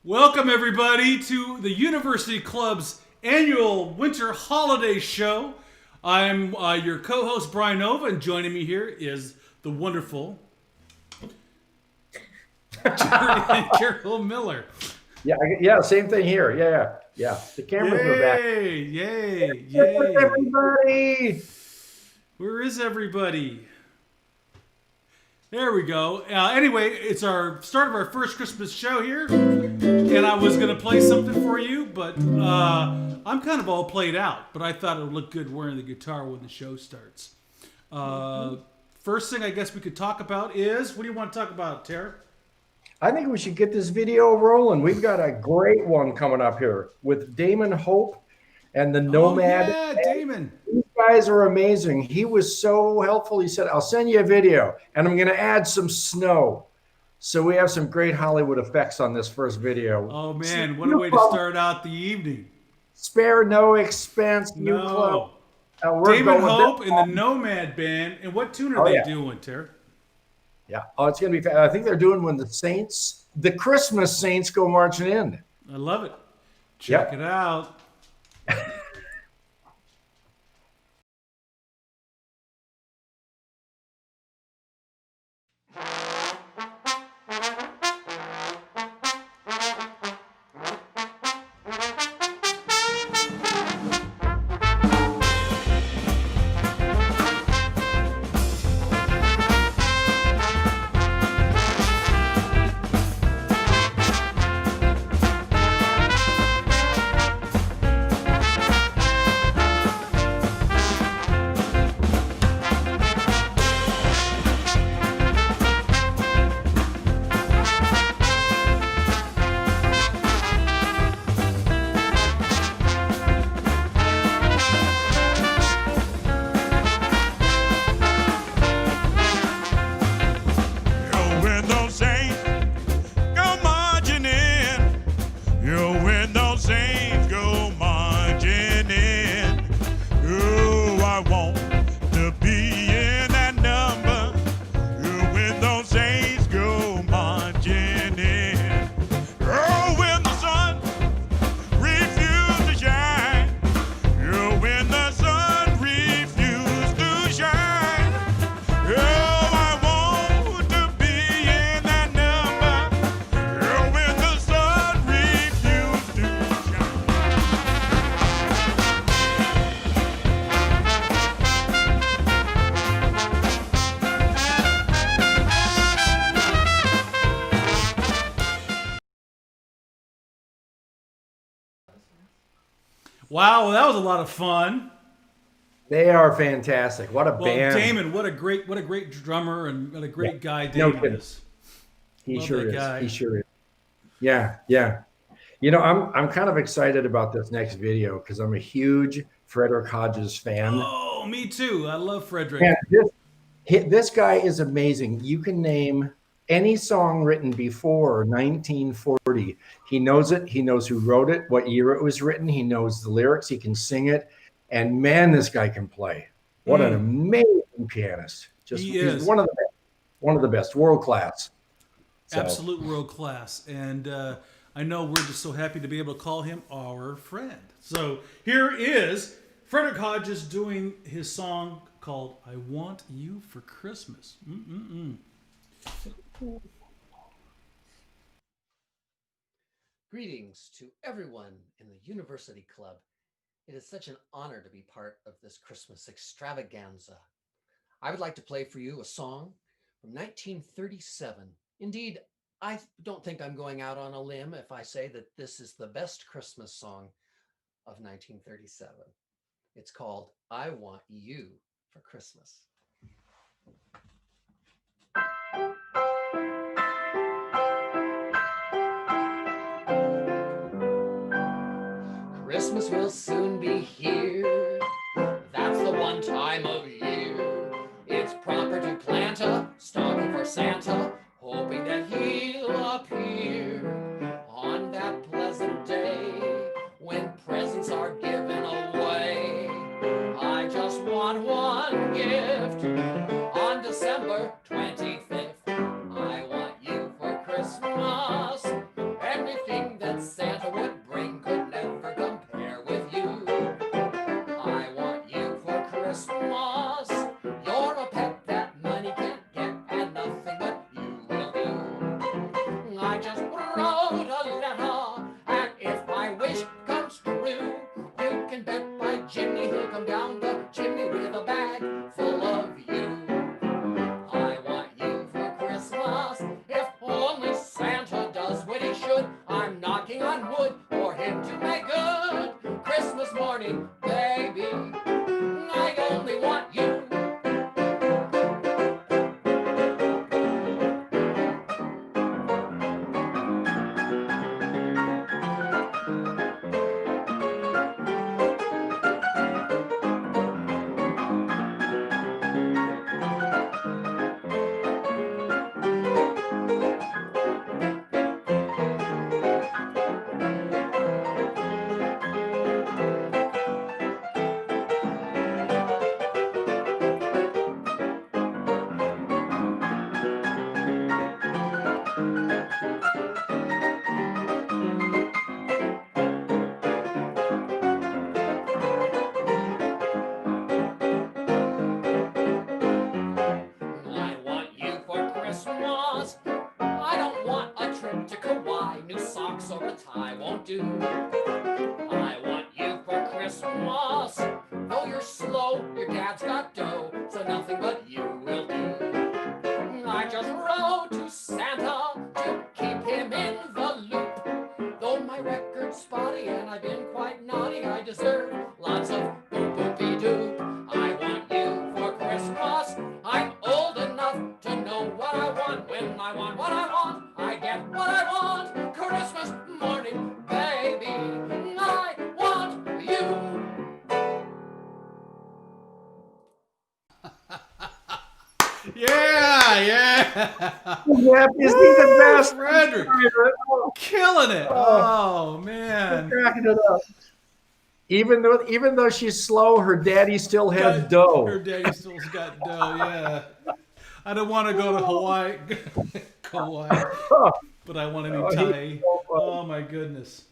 Welcome, everybody, to the University Club's annual winter holiday show. I'm your co host, Brian Nova, and joining me here is the wonderful Carol Miller. Yeah, same thing here. Yeah. The cameras are back. Yay. Everybody. Where is everybody? There we go. Anyway, it's our start of our first Christmas show here, and I was gonna play something for you, but I'm kind of all played out. But I thought it would look good wearing the guitar when the show starts. First thing I guess we could talk about is, what do you want to talk about, Tara? I think we should get this video rolling. We've got a great one coming up here with Damon Hope and the Nomad. Oh, yeah, Damon. These guys are amazing. He was so helpful. He said, I'll send you a video, and I'm going to add some snow. So we have some great Hollywood effects on this first video. Oh, man, what a way to start out the evening. Spare no expense, UClub. Damon Hope and the Nomad Band. And what tune are they doing, Tara? Yeah. Oh, it's going to be fun. I think they're doing when the Christmas Saints go marching in. I love it. Check it out. Wow, that was a lot of fun. They are fantastic. What a band. Damon, what a great drummer and what a great guy Damon is. He sure is. Yeah. You know, I'm kind of excited about this next video because I'm a huge Frederick Hodges fan. Oh, me too. I love Frederick. And this guy is amazing. You can name any song written before 1940. He knows it. He knows who wrote it, what year it was written. He knows the lyrics. He can sing it. And man, this guy can play. What an amazing pianist. He's one of the best, world class. So. Absolute world class. And I know we're just so happy to be able to call him our friend. So here is Frederick Hodges doing his song called I Want You for Christmas. Greetings to everyone in the University Club. It is such an honor to be part of this Christmas extravaganza. I would like to play for you a song from 1937. Indeed, I don't think I'm going out on a limb if I say that this is the best Christmas song of 1937. It's called I Want You for Christmas. Christmas will soon be here. That's the one time of year. It's proper to plant a stocking for Santa, hoping that he'll appear on that pleasant day when presents are given away. I just want one gift on December 25th. I want you for Christmas. Anything just wrote a letter, and if my wish comes true, you can bet by Jimmy he'll come down the chimney with a bag full of you. I want you for Christmas, if only Santa does what he should. I'm knocking on wood for him to make good. Christmas morning, baby, I only want you. I want you for Christmas. I don't want a trip to Kauai. New socks or a tie won't do. I want you for Christmas. Though you're slow, your dad's got dough, so nothing but you will do. I just wrote to Santa to keep him in the loop. Though my record's spotty and I've been quite naughty, I deserve lots of boop-boopy-doop. I want you for Christmas. I'm old enough to know what I want. When I want what I want, I get what I want. Christmas morning, baby, I want you. Yeah. Yeah, is he the best? Frederick, Oh, killing it. Oh man. cracking it up. Even though she's slow, her daddy still has Her dough. daddy still's got dough. Yeah. I don't want to go to Hawaii, but I want to be Thai. Oh my goodness.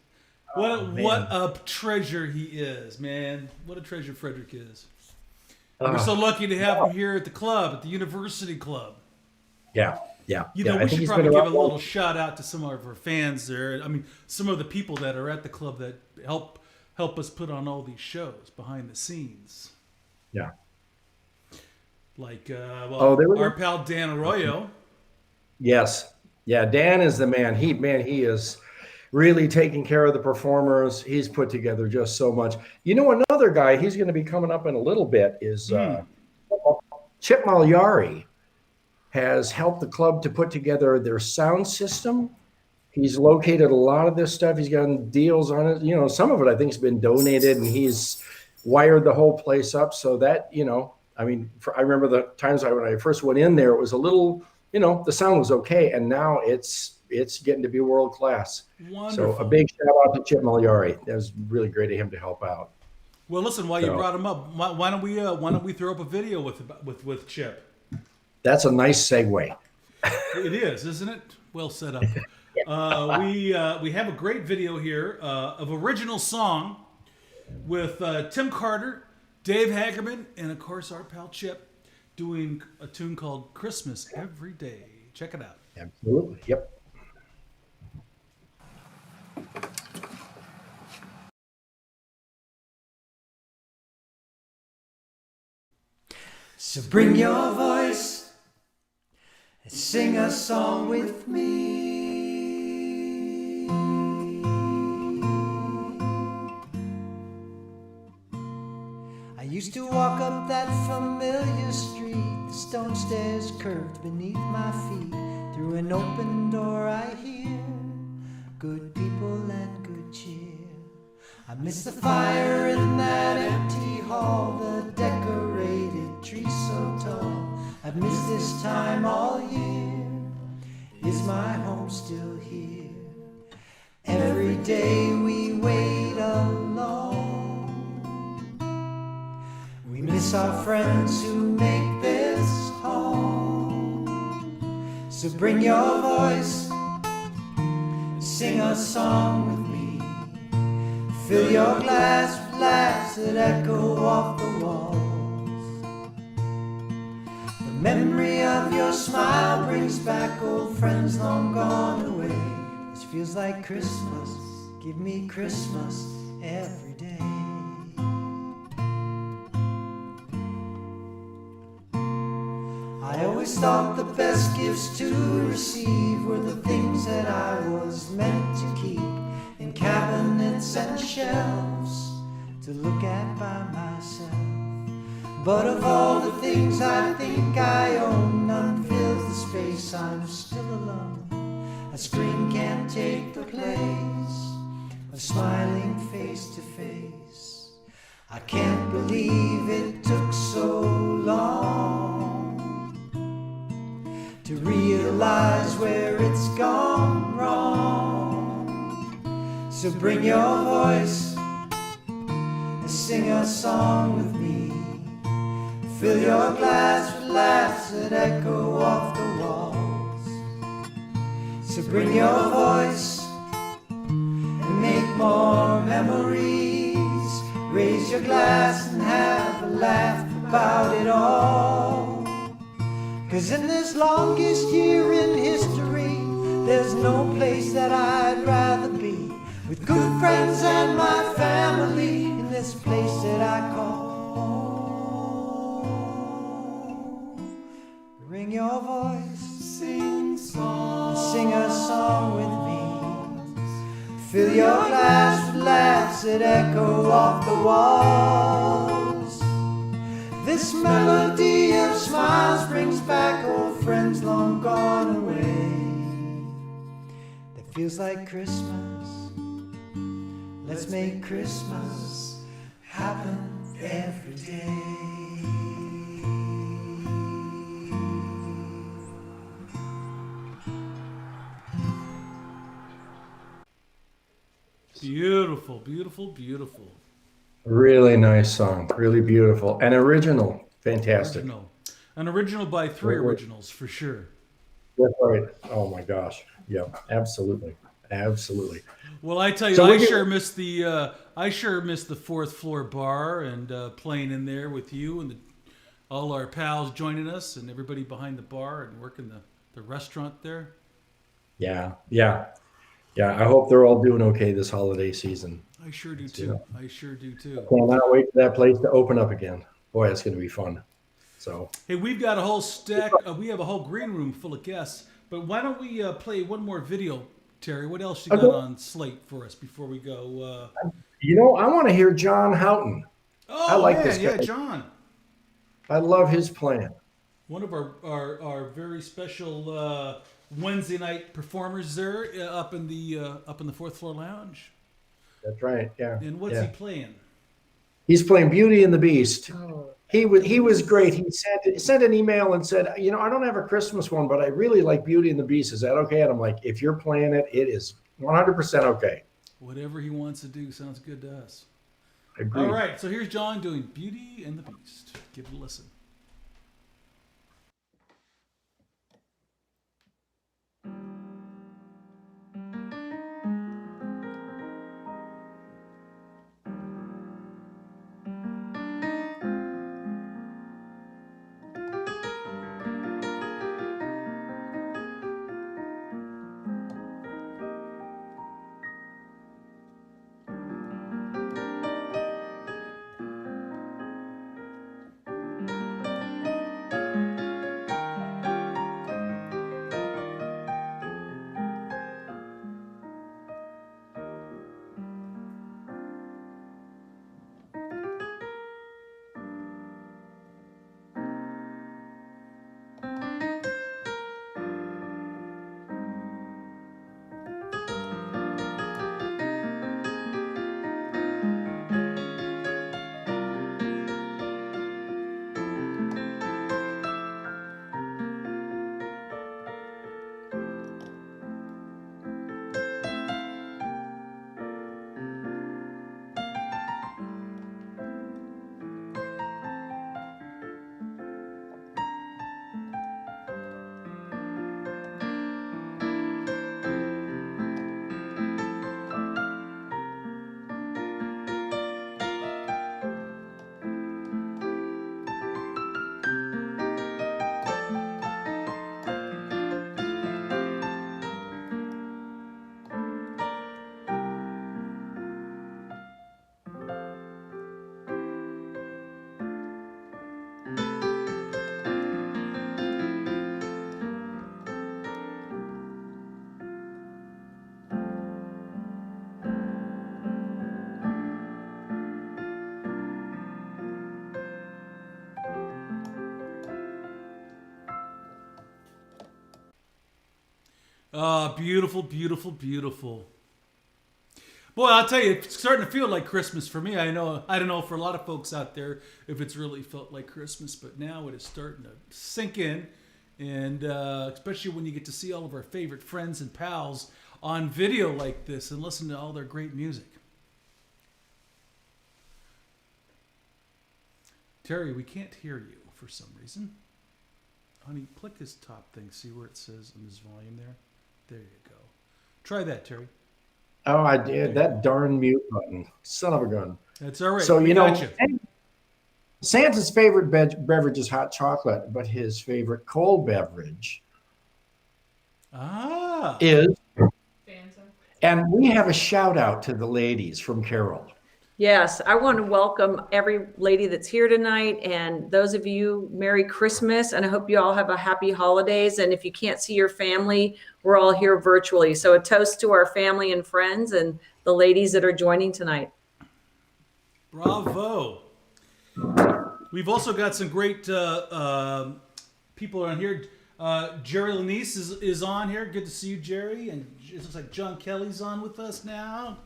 What a treasure he is, man. What a treasure Frederick is. We're so lucky to have him here at the club, at the University Club. Yeah. You know, I we think should he's probably been give a around little shout out to some of our fans there. I mean, some of the people that are at the club that help us put on all these shows behind the scenes. Yeah. Like, our pal Dan Arroyo. Yes. Yeah, Dan is the man. He is really taking care of the performers. He's put together just so much. You know, another guy, he's going to be coming up in a little bit, is Chip Magliari has helped the club to put together their sound system. He's located a lot of this stuff. He's gotten deals on it. You know, some of it I think has been donated, and he's wired the whole place up so that, you know, I mean, I remember the times when I first went in there, it was a little, you know, the sound was okay, and now it's getting to be world class. Wonderful. So a big shout out to Chip Magliari. That was really great of him to help out. Well, listen, while you brought him up, why don't we throw up a video with Chip? That's a nice segue. It is, isn't it? Well set up. We have a great video here of original song with Tim Carter, Dave Hagerman, and of course our pal Chip doing a tune called Christmas Every Day. Check it out. Absolutely. Yep. So bring your voice and sing a song with me. I used to walk up that familiar street, the stone stairs curved beneath my feet. Through an open door I hear good people and good cheer. I miss the fire in that empty hall, the decorated tree so tall. I've missed this time all year. Is my home still here? Every day we wait alone. We miss our friends who make this home. So bring your voice, sing a song with me. Fill your glass with laughs that echo off the walls. The memory of your smile brings back old friends long gone away. This feels like Christmas. Give me Christmas every day. I always thought the best gifts to receive were the things that I was meant to keep in cabinets and shelves to look at by myself. But of all the things I think I own, none fills the space. I'm still alone. A screen can't take the place of smiling face to face. I can't believe it took so long to realize where it's gone wrong. So bring your voice and sing a song with me. Fill your glass with laughs that echo off the walls. So bring your voice and make more memories. Raise your glass and have a laugh about it all. 'Cause in this longest year in history, there's no place that I'd rather be, with good friends and my family, in this place that I call home. Bring your voice, sing a song with me. Fill your glass with laughs that echo off the walls. This melody of smiles brings back old friends long gone away. That feels like Christmas. Let's make Christmas happen every day. Beautiful, beautiful, beautiful. Really nice song. Really beautiful. And original. Fantastic. An original by three Wait, wait. originals for sure. That's right. Oh my gosh. Yeah, absolutely. Absolutely. Well, I tell you, So I we sure missed the fourth floor bar and playing in there with you and all our pals joining us and everybody behind the bar and working the restaurant there. Yeah. Yeah. Yeah. I hope they're all doing okay this holiday season. I sure do too. I sure do too. Cannot wait for that place to open up again. Boy, it's going to be fun. So, Hey, we've got a whole stack. We have a whole green room full of guests. But why don't we play one more video, Terry? What else you got Okay. on slate for us before we go? I want to hear John Houghton. I Oh like man, this guy. yeah, John. I love his playing. One of our very special Wednesday night performers there up in the fourth floor lounge. That's right. Yeah. And what's yeah. he playing? He's playing Beauty and the Beast. He was great. He sent an email and said, I don't have a Christmas one, but I really like Beauty and the Beast. Is that okay? And I'm like, if you're playing it, it is 100% okay. Whatever he wants to do sounds good to us. Agreed. All right, so here's John doing Beauty and the Beast. Give it a listen. Beautiful, beautiful, beautiful. Boy, I'll tell you, it's starting to feel like Christmas for me. I don't know for a lot of folks out there if it's really felt like Christmas, but now it is starting to sink in, and especially when you get to see all of our favorite friends and pals on video like this and listen to all their great music. Terry, we can't hear you for some reason. Honey, click his top thing. See where it says on his volume there? There you go. Try that, Terry. Oh, I did. That darn mute button. Son of a gun. That's all right. So, We you know, got you. Santa's favorite beverage is hot chocolate, but his favorite cold beverage is Fanta. And we have a shout out to the ladies from Carol. Yes, I want to welcome every lady that's here tonight, and those of you, Merry Christmas, and I hope you all have a happy holidays. And if you can't see your family, we're all here virtually. So a toast to our family and friends and the ladies that are joining tonight. Bravo. We've also got some great people on here. Jerry Lanise is on here. Good to see you, Jerry. And it looks like John Kelly's on with us now.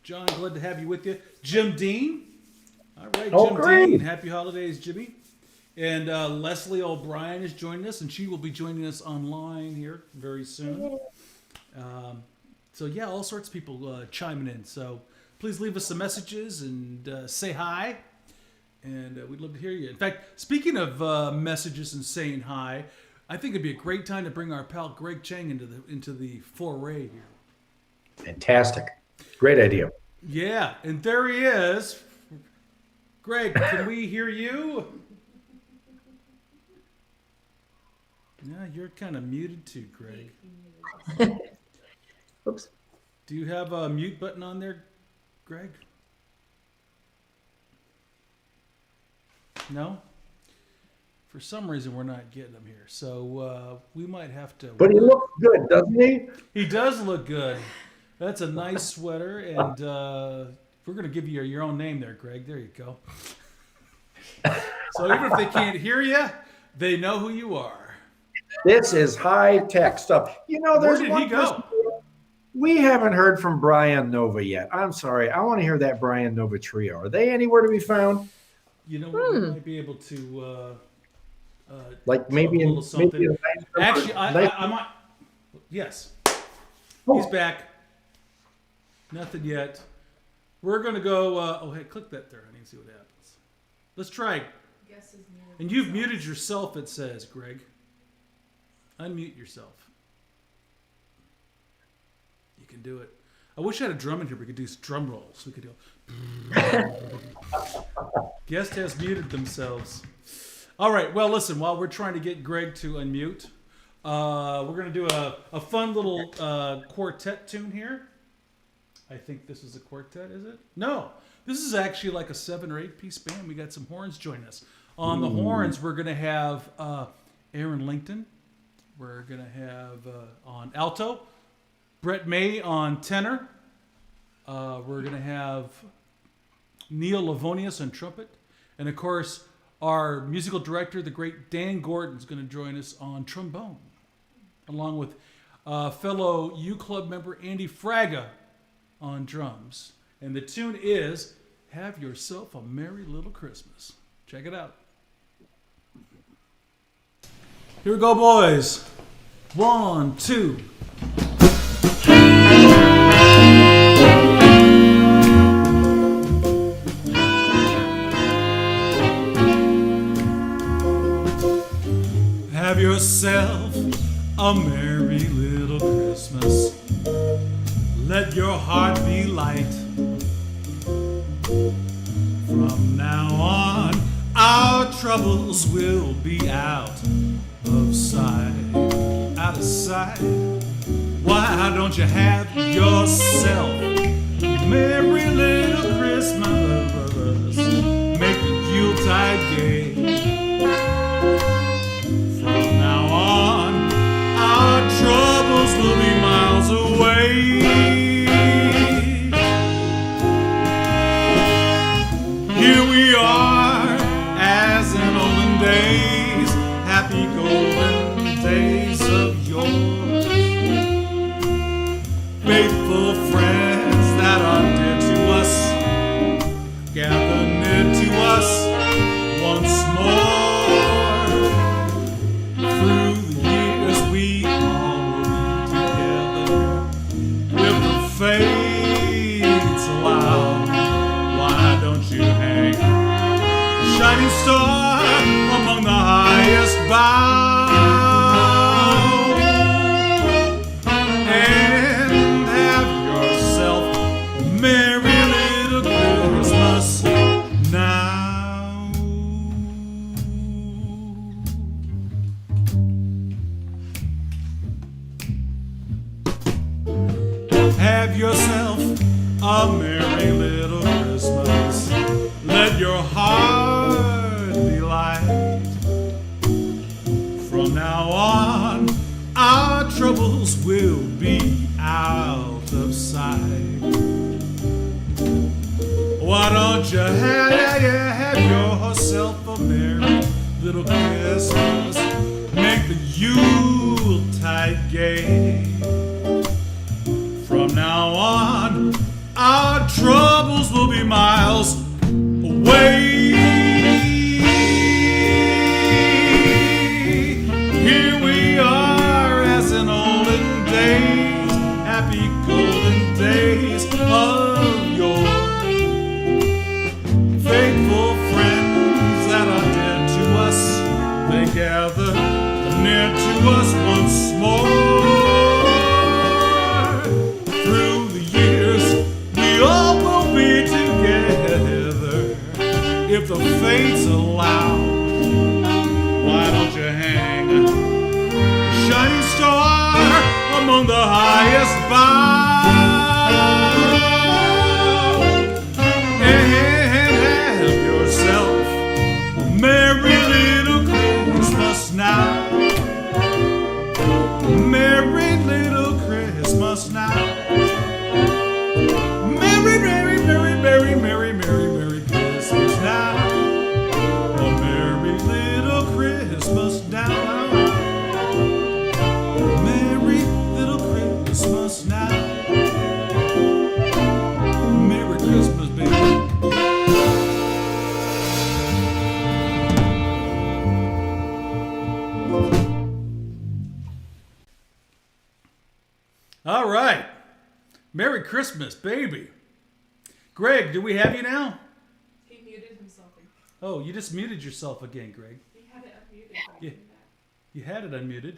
John, glad to have you with you. Jim Dean. All right, Jim great. Dean. Happy holidays, Jimmy. And Leslie O'Brien is joining us, and she will be joining us online here very soon. So, yeah, all sorts of people chiming in. So please leave us some messages and say hi. And we'd love to hear you. In fact, speaking of messages and saying hi, I think it'd be a great time to bring our pal Greg Chang into the foray here. Fantastic. Great idea. Yeah, and there he is. Greg, can we hear you? Yeah, you're kind of muted too, Greg. Oops. Do you have a mute button on there, Greg? No? For some reason, we're not getting him here. So we might have to... But he looks good, doesn't he? He does look good. That's a nice sweater, and we're going to give you your own name there, Greg. There you go. So even if they can't hear you, they know who you are. This is high-tech stuff. You know, Where there's did one he go? person- We haven't heard from Brian Nova yet. I'm sorry. I want to hear that Brian Nova trio. Are they anywhere to be found? You know what? We might be able to... Like maybe a in little something. maybe a nice- Actually, I might... Yes. He's back. Nothing yet. We're going to go... oh, hey, click that there, honey, and see what happens. Let's try. Guess is muted. And you've muted yourself, it says, Greg. Unmute yourself. You can do it. I wish I had a drum in here. We could do drum rolls. We could go... Guest has muted themselves. All right. Well, listen, while we're trying to get Greg to unmute, we're going to do a fun little quartet tune here. I think this is a quartet, is it? No. This is actually like a 7 or 8 piece band. We got some horns joining us. On the horns, we're going to have Aaron Langton. We're going to have on alto, Brett May on tenor. We're going to have Neil Livonius on trumpet. And, of course, our musical director, the great Dan Gordon, is going to join us on trombone, along with fellow UClub member Andy Fraga on drums. And the tune is Have Yourself a Merry Little Christmas. Check it out. Here we go, boys. 1, 2. Have yourself a merry little Christmas. Let your heart be light. From now on, our troubles will be out of sight. Out of sight. Why don't you have yourself a merry little Christmas? Make the Yuletide gay. From now on, our troubles will be miles away. Here we are, as in olden days, happy golden days of yore. faithful friends that are dear to us, gather near to us once more. Through the years we all will be together. If the fates allow, why don't you hang shining star among the highest bough and have yourself a merry little Christmas now. Have yourself a merry little Christmas. Let your heart be light. From now on, our troubles will be out of sight. Why don't you have yourself a merry little Christmas? Make the Yuletide gay. From now on, our troubles will be miles away. Here we are as in olden days, happy golden days of yore. Faithful friends that are dear to us, they gather near to us once more. Through the years, we all will be together. If the fates allow, why don't you hang a shining star among the highest bough and have yourself a merry little Christmas now. Merry little Christmas now. Merry, merry, merry, merry, merry, merry, merry Christmas now. A merry little Christmas now. Merry little Christmas now. Merry Christmas, baby. All right. Merry Christmas, baby. Greg, do we have you now? He muted himself. Oh, you just muted yourself again, Greg. He had it unmuted. Yeah. You had it unmuted.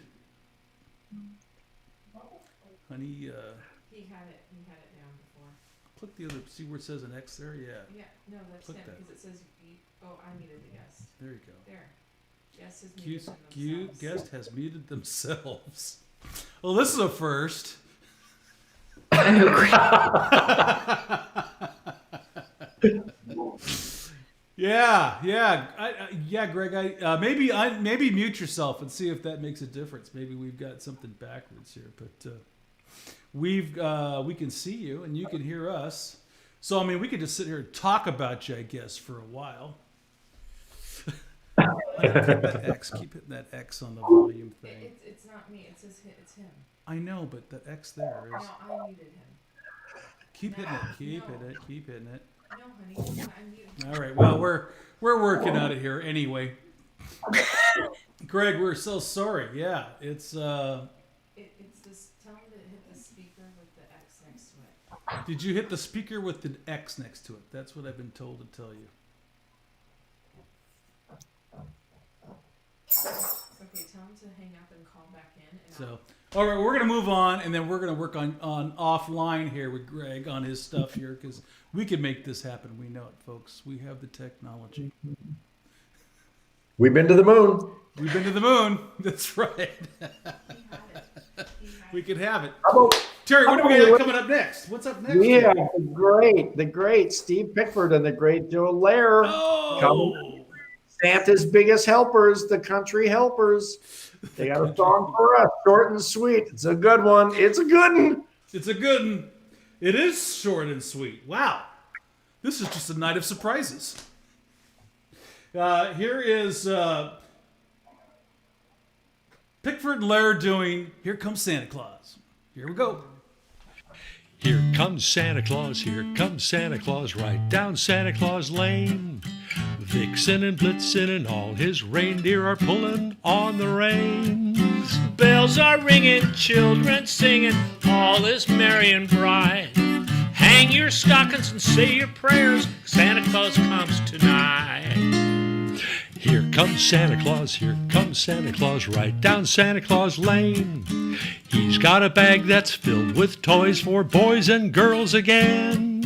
Honey, He had it down before. click the other, see where it says an X there? Yeah, Yeah, no, that's Click him that. because it says, I muted the guest. there you go. There. Guest is Cute, muted cute themselves. guest has muted themselves. Well, this is a first. Yeah, yeah, Greg. Maybe mute yourself and see if that makes a difference. Maybe we've got something backwards here, but we can see you and you can hear us. So I mean, we could just sit here and talk about you, I guess, for a while. Keep hitting that X on the volume thing. It's not me. It says it's him. I know, but that X there No, is. I muted him. Keep hitting it. Keep No. hitting it. Keep hitting it. No, honey, I muted him. All right. Well, we're working on it here anyway. Greg, we're so sorry. Yeah, it's. It's this. Tell him to hit the speaker with the X next to it. Did you hit the speaker with the X next to it? That's what I've been told to tell you. Okay, tell him to hang up and call back in. And So, all right, we're gonna move on, and then we're gonna work on offline here with Greg on his stuff here because we can make this happen. We know it, folks. We have the technology. We've been to the moon. We've been to the moon. That's right. he had it. We could have it. How about Terry, what do we got coming up next? What's up next? we have the great Steve Pickford and the great Joe Lair. Oh, Santa's biggest helpers, the country helpers. They got a song for us, short and sweet. It's a good one. It's a good one. it's a good one. It is short and sweet. Wow. This is just a night of surprises. Here is Pickford and Lair doing Here Comes Santa Claus. Here we go. Here comes Santa Claus, here comes Santa Claus, right down Santa Claus Lane. Vixen and Blitzen and all his reindeer are pulling on the reins. Bells are ringing, children singing, all is merry and bright. Hang your stockings and say your prayers, Santa Claus comes tonight. Here comes Santa Claus, here comes Santa Claus, right down Santa Claus Lane. He's got a bag that's filled with toys for boys and girls again.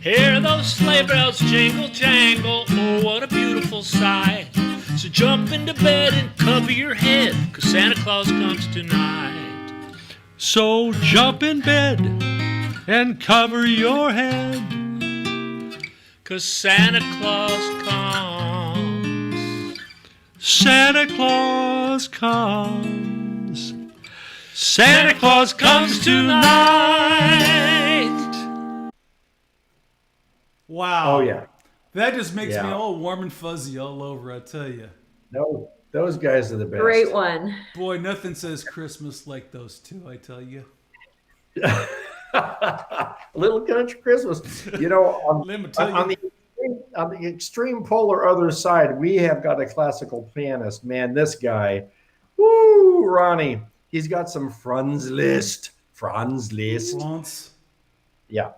Hear those sleigh bells jingle jangle, oh what a beautiful sight. So jump into bed and cover your head, 'cause Santa Claus comes tonight. So jump in bed and cover your head, 'Cause Santa Claus comes. Santa Claus comes. Santa Claus comes tonight. Wow. Oh yeah. That just makes me Yeah. all warm and fuzzy all over, I tell you. No, those guys are the best. Great one. Boy, nothing says Christmas like those two, I tell you. Little Country Christmas. You know, Let me tell on you. the extreme polar other side, we have got a classical pianist. Man, this guy, woo, Ronnie, he's got some Franz Liszt. France. Yeah.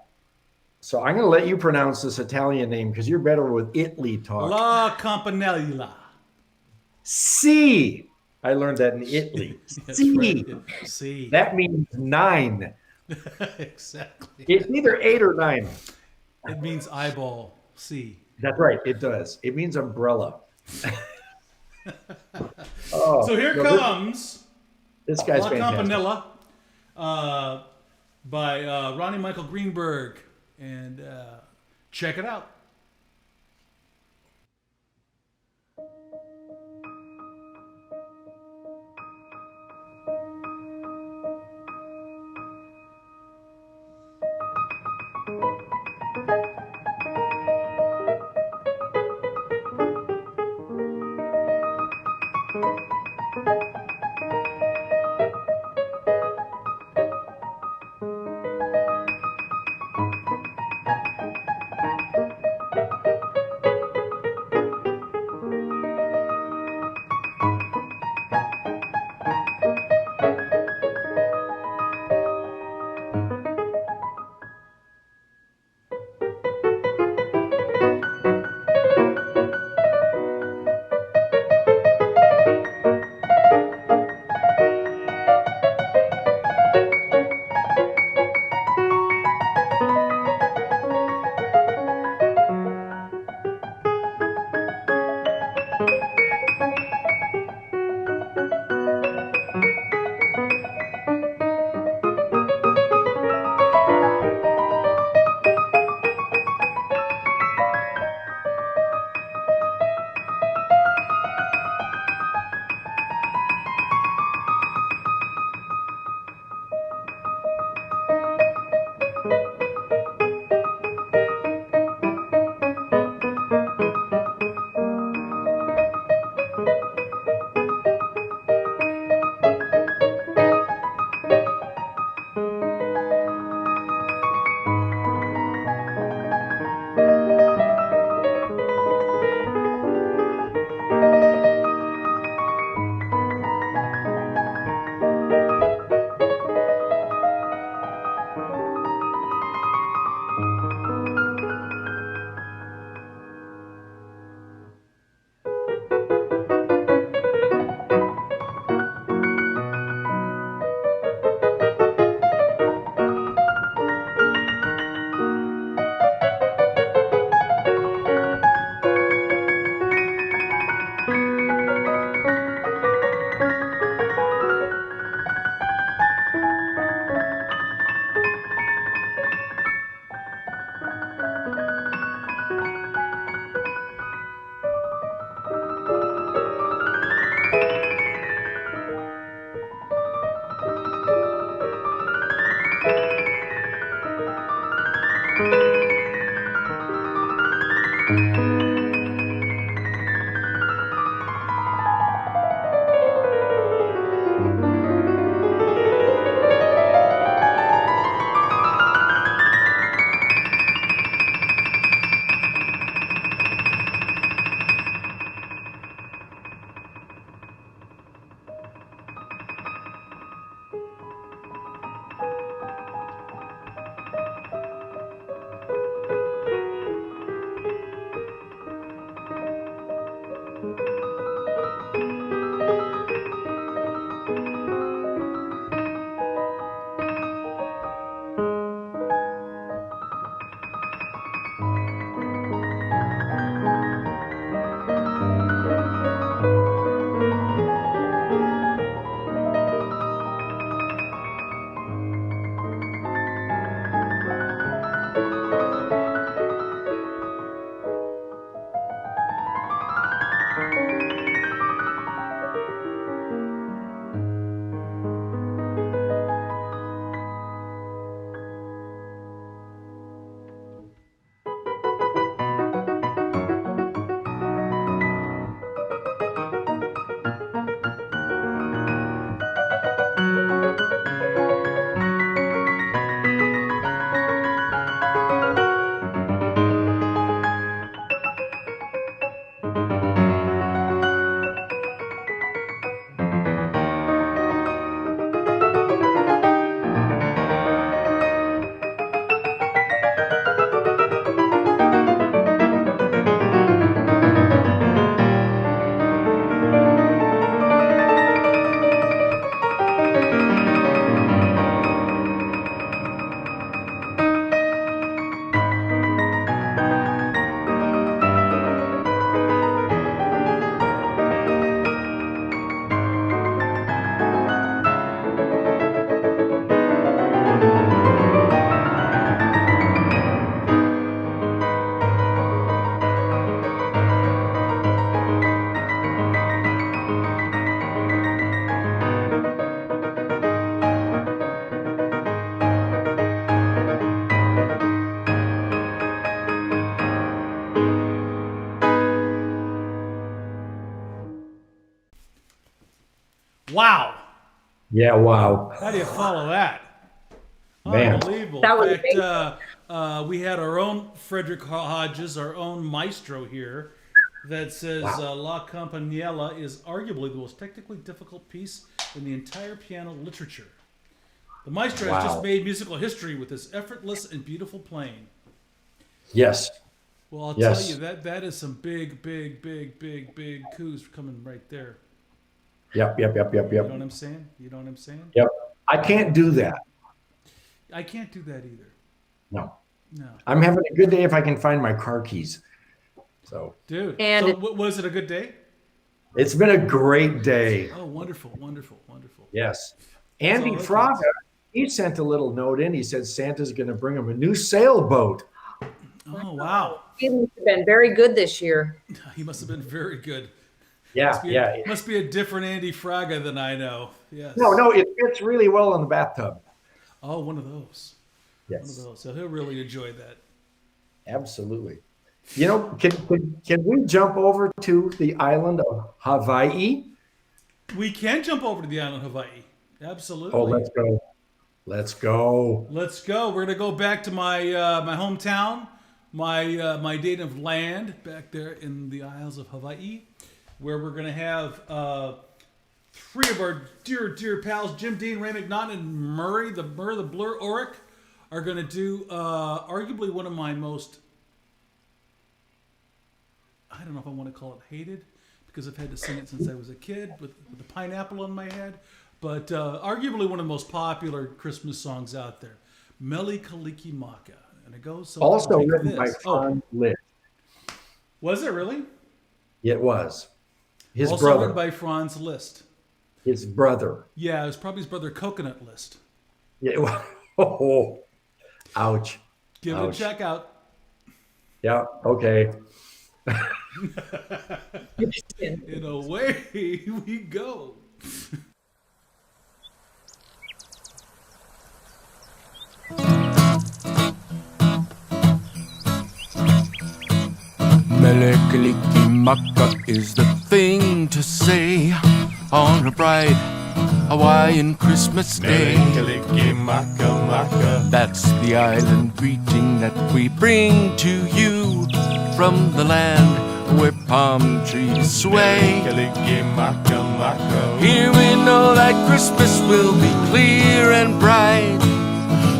So I'm going to let you pronounce this Italian name because you're better with Italy talk. La Campanella. C. I learned that in Italy. That's C. right. See. That means 9. Exactly. It's either 8 or 9. It means eyeball. See. That's right. It does. It means umbrella. Oh, So here no, comes this guy's La fantastic. Campanella by Ronnie Michael Greenberg. And check it out. Wow. Yeah, wow. How do you follow that? Man. Unbelievable. That was In fact, we had our own Frederick Hodges, our own maestro here, that says La Campanella is arguably the most technically difficult piece in the entire piano literature. The maestro has just made musical history with his effortless and beautiful playing. Yes. Well, I'll tell you, that is some big coups coming right there. Yep. You know what I'm saying? Yep. I can't do that. I can't do that either. No. No. I'm having a good day if I can find my car keys. So, Dude, And so was it a good day? it's been a great day. Oh, wonderful. Yes. Andy all that Fraga, he sent a little note in. He said Santa's going to bring him a new sailboat. Oh, wow. He must have been very good this year. He must have been very good. Yeah. Must be a different Andy Fraga than I know. Yes. No, it fits really well in the bathtub. Oh, one of those. Yes. One of those. So he'll really enjoy that. Absolutely. You know, can we jump over to the island of Hawaii? We can jump over to the island of Hawaii. Absolutely. Oh, let's go. Let's go. We're gonna go back to my my hometown, my native land, back there in the Isles of Hawaii, where we're gonna have three of our dear pals, Jim Dean, Ray McNaughton, and Murray the Blur Oric, are gonna do arguably one of my most, I don't know if I want to call it hated, because I've had to sing it since I was a kid with the pineapple on my head, but arguably one of the most popular Christmas songs out there, Mele Kalikimaka. And it goes something Also like written this. by Franz Liszt. Was it really? It was. His Also brother. written by Franz Liszt. His brother. Yeah, it was probably his brother Coconut Liszt. Yeah, it was. Oh, ouch. Give it a check out. Yeah, okay. And away we go. Mele Kalikimaka is the thing to say on a bright Hawaiian Christmas day. That's the island greeting that we bring to you from the land where palm trees sway. Here we know that Christmas will be clear and bright.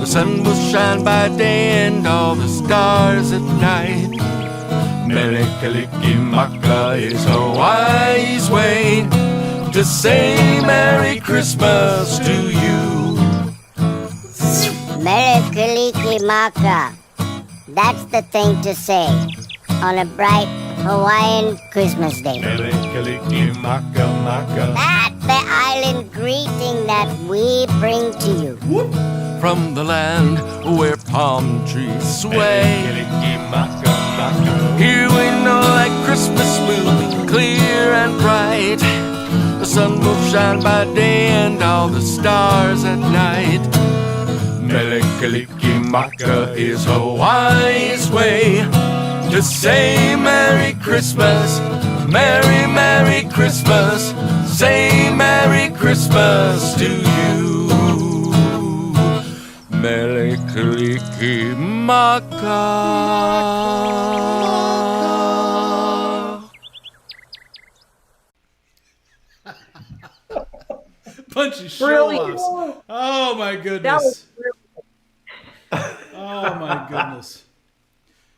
The sun will shine by day and all the stars at night. Mele Kalikimaka is Hawaii's way to say Merry Christmas to you. Mele Kalikimaka. That's the thing to say on a bright Hawaiian Christmas day. Mele Kalikimaka. That's the island greeting that we bring to you. From the land where palm trees sway. Here we know that Christmas will be clear and bright. The sun will shine by day and all the stars at night. Mele Kalikimaka is Hawaii's way to say Merry Christmas, Merry Christmas, say Merry Christmas to you. Mele Kalikimaka. Bunch of Brilliant. show-offs. Oh my That goodness. was brilliant. Oh my goodness.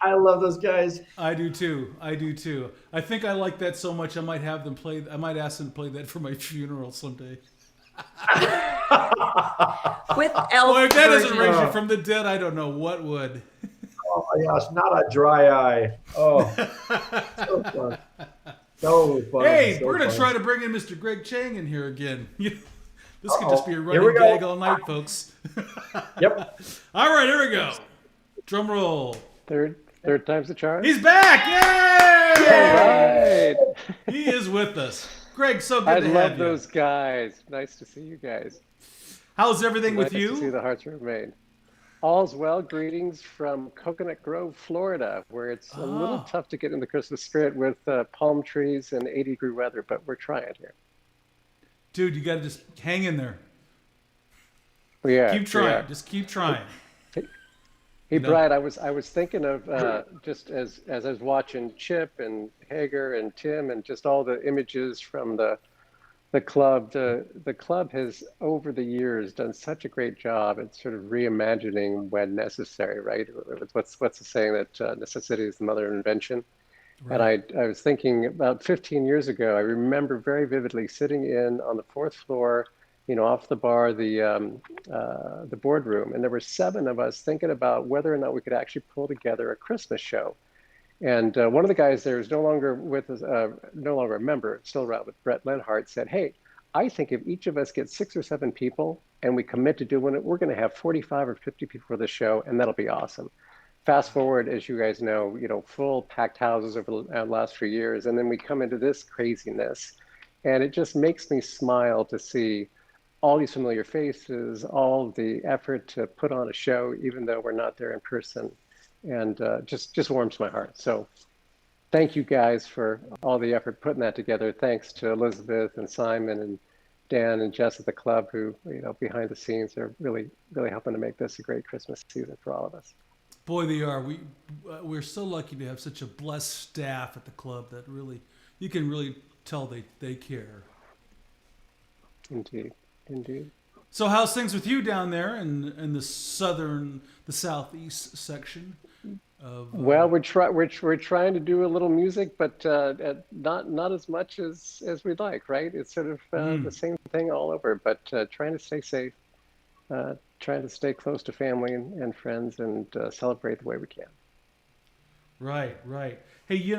I love those guys. I do too. I think I like that so much I might have them play. I might ask them to play that for my funeral someday. With elf Well, if that doesn't version. raise you from the dead, I don't know what would. Oh my gosh, not a dry eye. Oh, so fun. So fun. Hey, so we're gonna fun. try to bring in Mr. Greg Chang in here again. This could Uh-oh. just be a Here running we go. gag all night, folks. Yep. All right, here we go. Drum roll. Third time's the charm. He's back! Yay! All right. He is with us. Greg, so good I to love have you. those guys. Nice to see you guys. How's everything with Nice to see you? the hearts remain. All's well. Greetings from Coconut Grove, Florida, where it's a little tough to get in the Christmas spirit with palm trees and 80-degree weather, but we're trying here. Dude, you got to just hang in there. Yeah, Keep trying. yeah. Just keep trying. Hey, Brad, I was thinking of just as I was watching Chip and Hager and Tim and just all the images from the club. The club has over the years done such a great job at sort of reimagining when necessary, right? What's the saying that necessity is the mother of invention? Right. And I was thinking about 15 years ago, I remember very vividly sitting in on the fourth floor, off the bar, the boardroom, and there were 7 of us thinking about whether or not we could actually pull together a Christmas show. And one of the guys there is no longer with us, no longer a member, still around, with Brett Lenhart, said, "Hey, I think if each of us gets 6 or 7 people and we commit to doing it, we're going to have 45 or 50 people for the show, and that'll be awesome." Fast forward, as you guys know, full packed houses over the last few years, and then we come into this craziness, and it just makes me smile to see all these familiar faces, all the effort to put on a show, even though we're not there in person, and just warms my heart. So thank you guys for all the effort putting that together. Thanks to Elizabeth and Simon and Dan and Jess at the club, who behind the scenes are really helping to make this a great Christmas season for all of us. Boy, they are. We're so lucky to have such a blessed staff at the club that really, you can really tell they care. Indeed. So how's things with you down there in the southeast section of? Well, we're trying to do a little music, but not as much as we'd like, right? It's sort of the same thing all over, but trying to stay safe, trying to stay close to family and friends, and celebrate the way we can. Right. Hey, you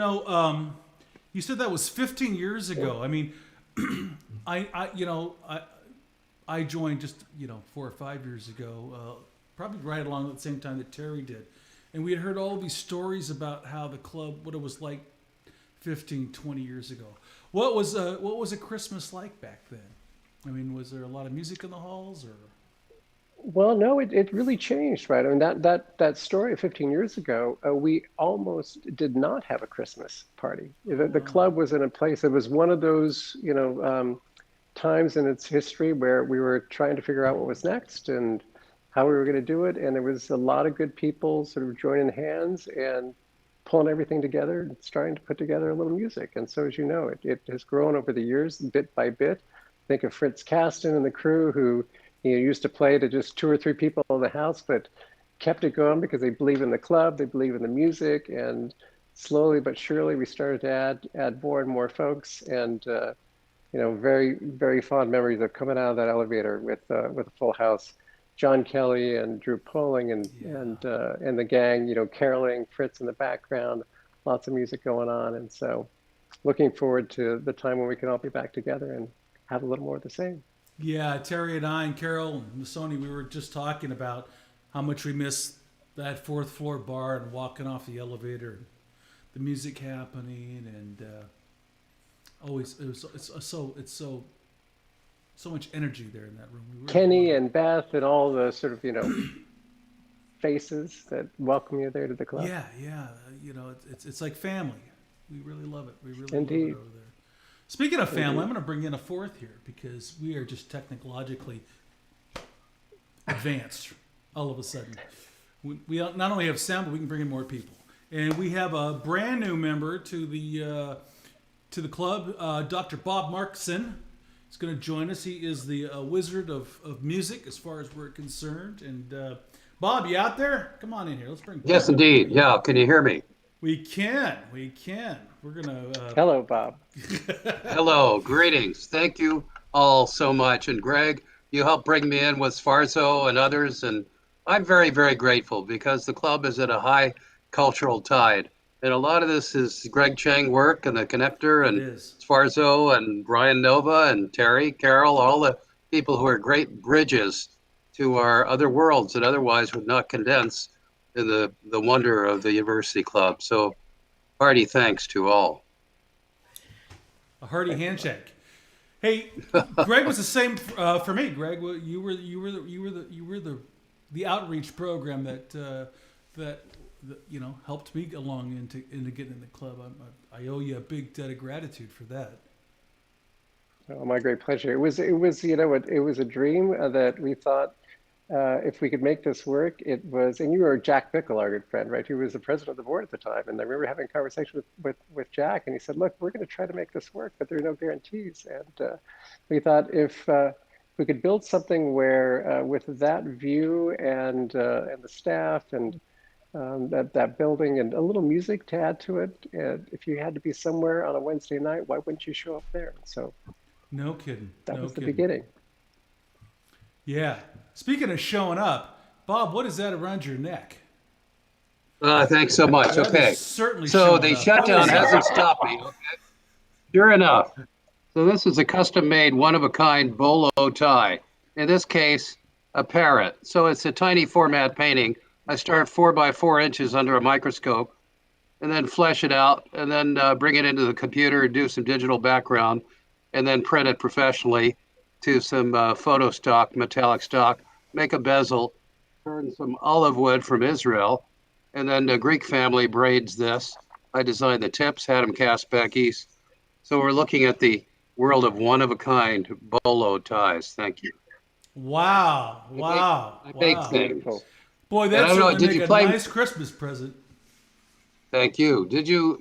said that was 15 years ago. I mean, I joined just 4 or 5 years ago, probably right along at the same time that Terry did, and we had heard all these stories about how the club, what it was like 15, 20 years ago. What was a Christmas like back then? I mean, was there a lot of music in the halls, or? Well, no, it really changed, right? I mean, that story 15 years ago, we almost did not have a Christmas party. The club was in a place, it was one of those, times in its history where we were trying to figure out what was next and how we were going to do it. And there was a lot of good people sort of joining hands and pulling everything together and starting to put together a little music. And so, as you know, it has grown over the years, bit by bit. Think of Fritz Kasten and the crew, who used to play to just 2 or 3 people in the house, but kept it going because they believe in the club, they believe in the music, and slowly but surely we started to add more and more folks, and very, very fond memories of coming out of that elevator with a full house. John Kelly and Drew Poling and the gang, caroling, Fritz in the background, lots of music going on, and so looking forward to the time when we can all be back together and have a little more of the same. Yeah, Terry and I and Carol and Sony, we were just talking about how much we miss that 4th floor bar and walking off the elevator, and the music happening, and it's so much energy there in that room. Kenny and Beth and all the sort of faces that welcome you there to the club. Yeah, it's like family. We really love it. We really Indeed. love it over there. Speaking of family, I'm going to bring in a 4th here because we are just technologically advanced all of a sudden. We not only have sound, but we can bring in more people. And we have a brand new member to the club, Dr. Bob Markson. He's going to join us. He is the wizard of music as far as we're concerned. And Bob, you out there? Come on in here. Let's bring Bob. Yes, indeed. Yeah. Can you hear me? We can. We're going to... Hello, Bob. Hello. Greetings. Thank you all so much. And Greg, you helped bring me in with Sfarzo and others. And I'm very, very grateful because the club is at a high cultural tide. And a lot of this is Greg Chang work and the Connector and Sfarzo and Brian Nova and Terry, Carol, all the people who are great bridges to our other worlds that otherwise would not condense in the wonder of the University Club. So hearty thanks to all. A hearty handshake. Hey, Greg was the same for me. Greg, you were the outreach program that helped me along into getting in the club. I owe you a big debt of gratitude for that. Oh, my great pleasure. It was, you know, it was a dream that we thought if we could make this work. It was, and you were Jack Bickle, our good friend, right? Who was the president of the board at the time. And I remember having a conversation with Jack, and he said, "Look, we're going to try to make this work, but there are no guarantees." And we thought if we could build something where, with that view and the staff and that building and a little music to add to it, and if you had to be somewhere on a Wednesday night, why wouldn't you show up there? So No kidding. that No was the kidding. beginning. Yeah. Speaking of showing up, Bob, what is that around your neck? Thanks so much. That Okay. is certainly So showing the up. shutdown What is that? hasn't stopped me. Okay. Sure enough. So this is a custom-made, one-of-a-kind bolo tie. In this case, a parrot. So it's a tiny format painting. I start 4 by 4 inches under a microscope, and then flesh it out, and then bring it into the computer, do some digital background, and then print it professionally to some photo stock, metallic stock, make a bezel, turn some olive wood from Israel, and then the Greek family braids this. I designed the tips, had them cast back east. So we're looking at the world of one-of-a-kind bolo ties. Thank you. Wow. Wow. I make Wow. things. Beautiful. Boy, And that I don't know, certainly did make you a play- nice Christmas present. Thank you. Did you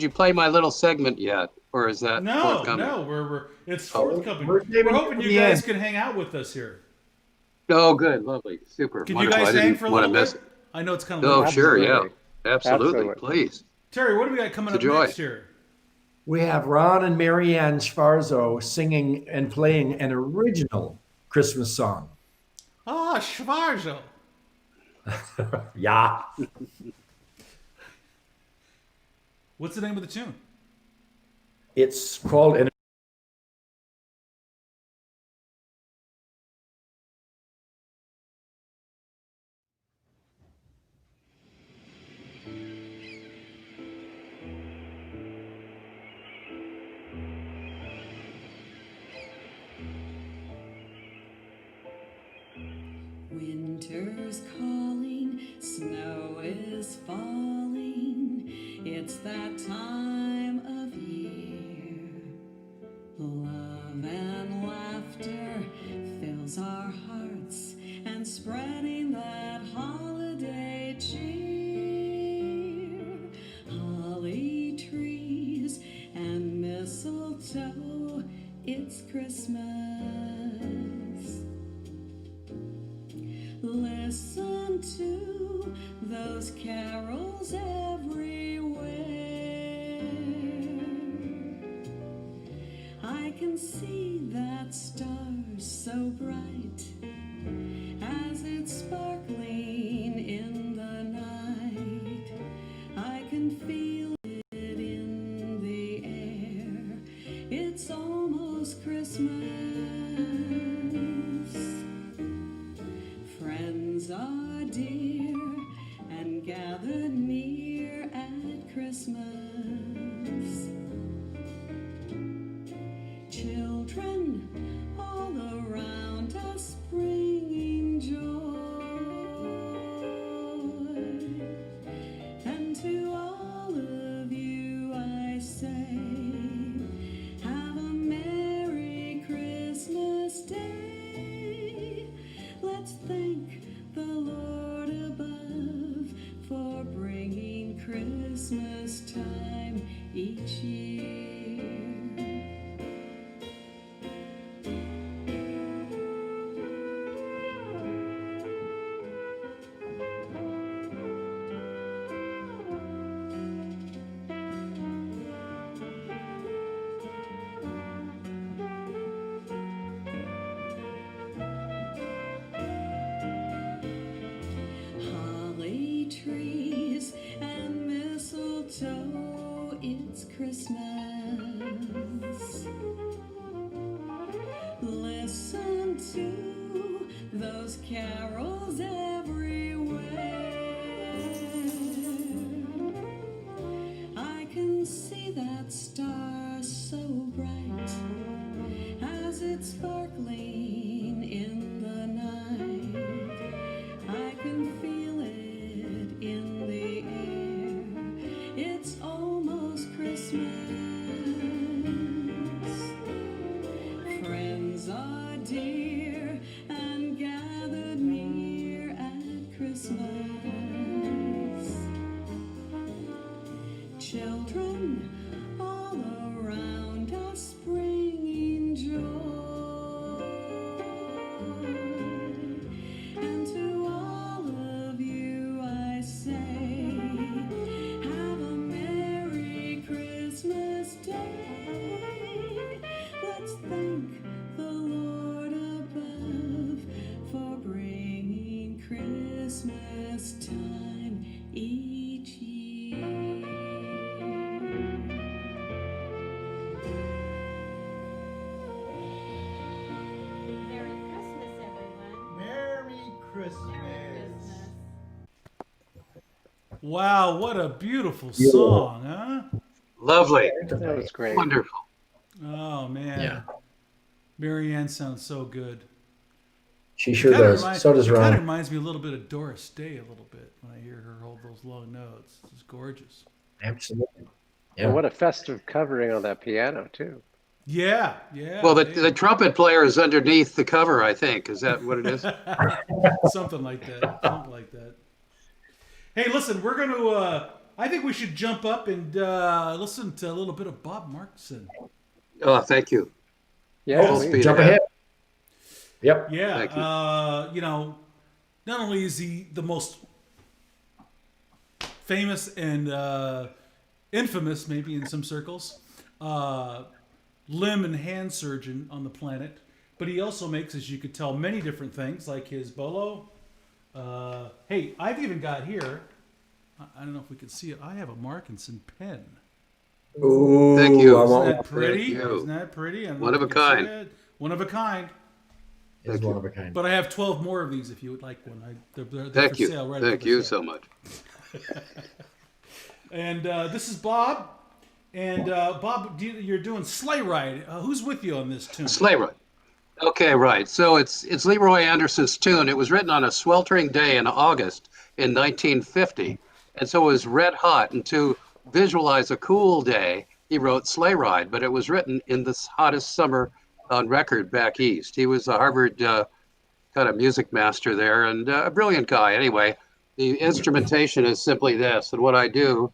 play my little segment yet, or is that No, forthcoming? no, we're it's Oh, forthcoming. we're We're saving hoping it for you the guys end. can hang out with us here. Oh, good, lovely, super, Can wonderful. you guys I hang didn't for a want to little miss bit? it. I know it's kind of Oh, late. sure, yeah, Absolutely. absolutely, please. Terry, what do we got coming It's up a joy. next here? We have Ron and Marianne Schwarzo singing and playing an original Christmas song. Ah, Schwarzo. Yeah. What's the name of the tune? It's called an Winter's calling, snow is falling. It's that time of year. Love and laughter fills our hearts and spreading that holiday cheer. Holly trees and mistletoe, it's Christmas. Listen to those carols everywhere. I can see that star so bright as it's sparkling in the night. I can feel it in the air. It's almost Christmas. Friends are dear and gathered near at Christmas. Children all around us bringing joy. And to all of you I say, have a Merry Christmas Day. Let's thank the Lord above for bringing Christmas time each year. Holly trees and mistletoe, it's Christmas. Listen to those carols everywhere. I can see that star so bright as it's sparkling in the night. I can feel it in the air. It's almost Christmas. Children all around us bringing joy, and to all of you I say, have a Merry Christmas Day. Let's thank the Lord above for bringing Christmas time each year. Merry Christmas, everyone. Merry Christmas. Wow, what a beautiful Yeah. song, huh? Lovely. That was great. Wonderful. Oh man. Yeah. Marianne sounds so good. She sure does. So does It kind of Ron. reminds me a little bit of Doris Day a little bit when I hear her hold those long notes. It's gorgeous. Absolutely. And Yeah. what a festive covering on that piano too. Yeah, yeah. Well, the they- trumpet player is underneath the cover, I think. Is that what it is? Something like that. Something like that. Hey, listen, we're going to, I think we should jump up and listen to a little bit of Bob Markson. Oh, thank you. Yeah, Full please. speed Jump ahead. ahead. Yep. Yeah, Thank you. you know, not only is he the most famous and infamous, maybe in some circles, limb and hand surgeon on the planet, but he also makes, as you could tell, many different things, like his bolo. Hey, I've even got here, I don't know if we can see it, I have a Markinson pen. Ooh, Thank you. I Isn't want that one. pretty? Thank you. Isn't that pretty? I don't know One if of you a can see kind. it. One of a kind. It's Thank one you. of a kind. But I have 12 more of these if you would like one. They're Thank for you. sale right Thank after you the show. so much. And this is Bob. And Bob, you're doing Sleigh Ride. Who's with you on this tune? Sleigh Ride. Okay, right. So it's Leroy Anderson's tune. It was written on a sweltering day in August in 1950. And so it was red hot. And to visualize a cool day, he wrote Sleigh Ride, but it was written in the hottest summer on record back east. He was a Harvard kind of music master there and a brilliant guy. Anyway, the instrumentation is simply this. And what I do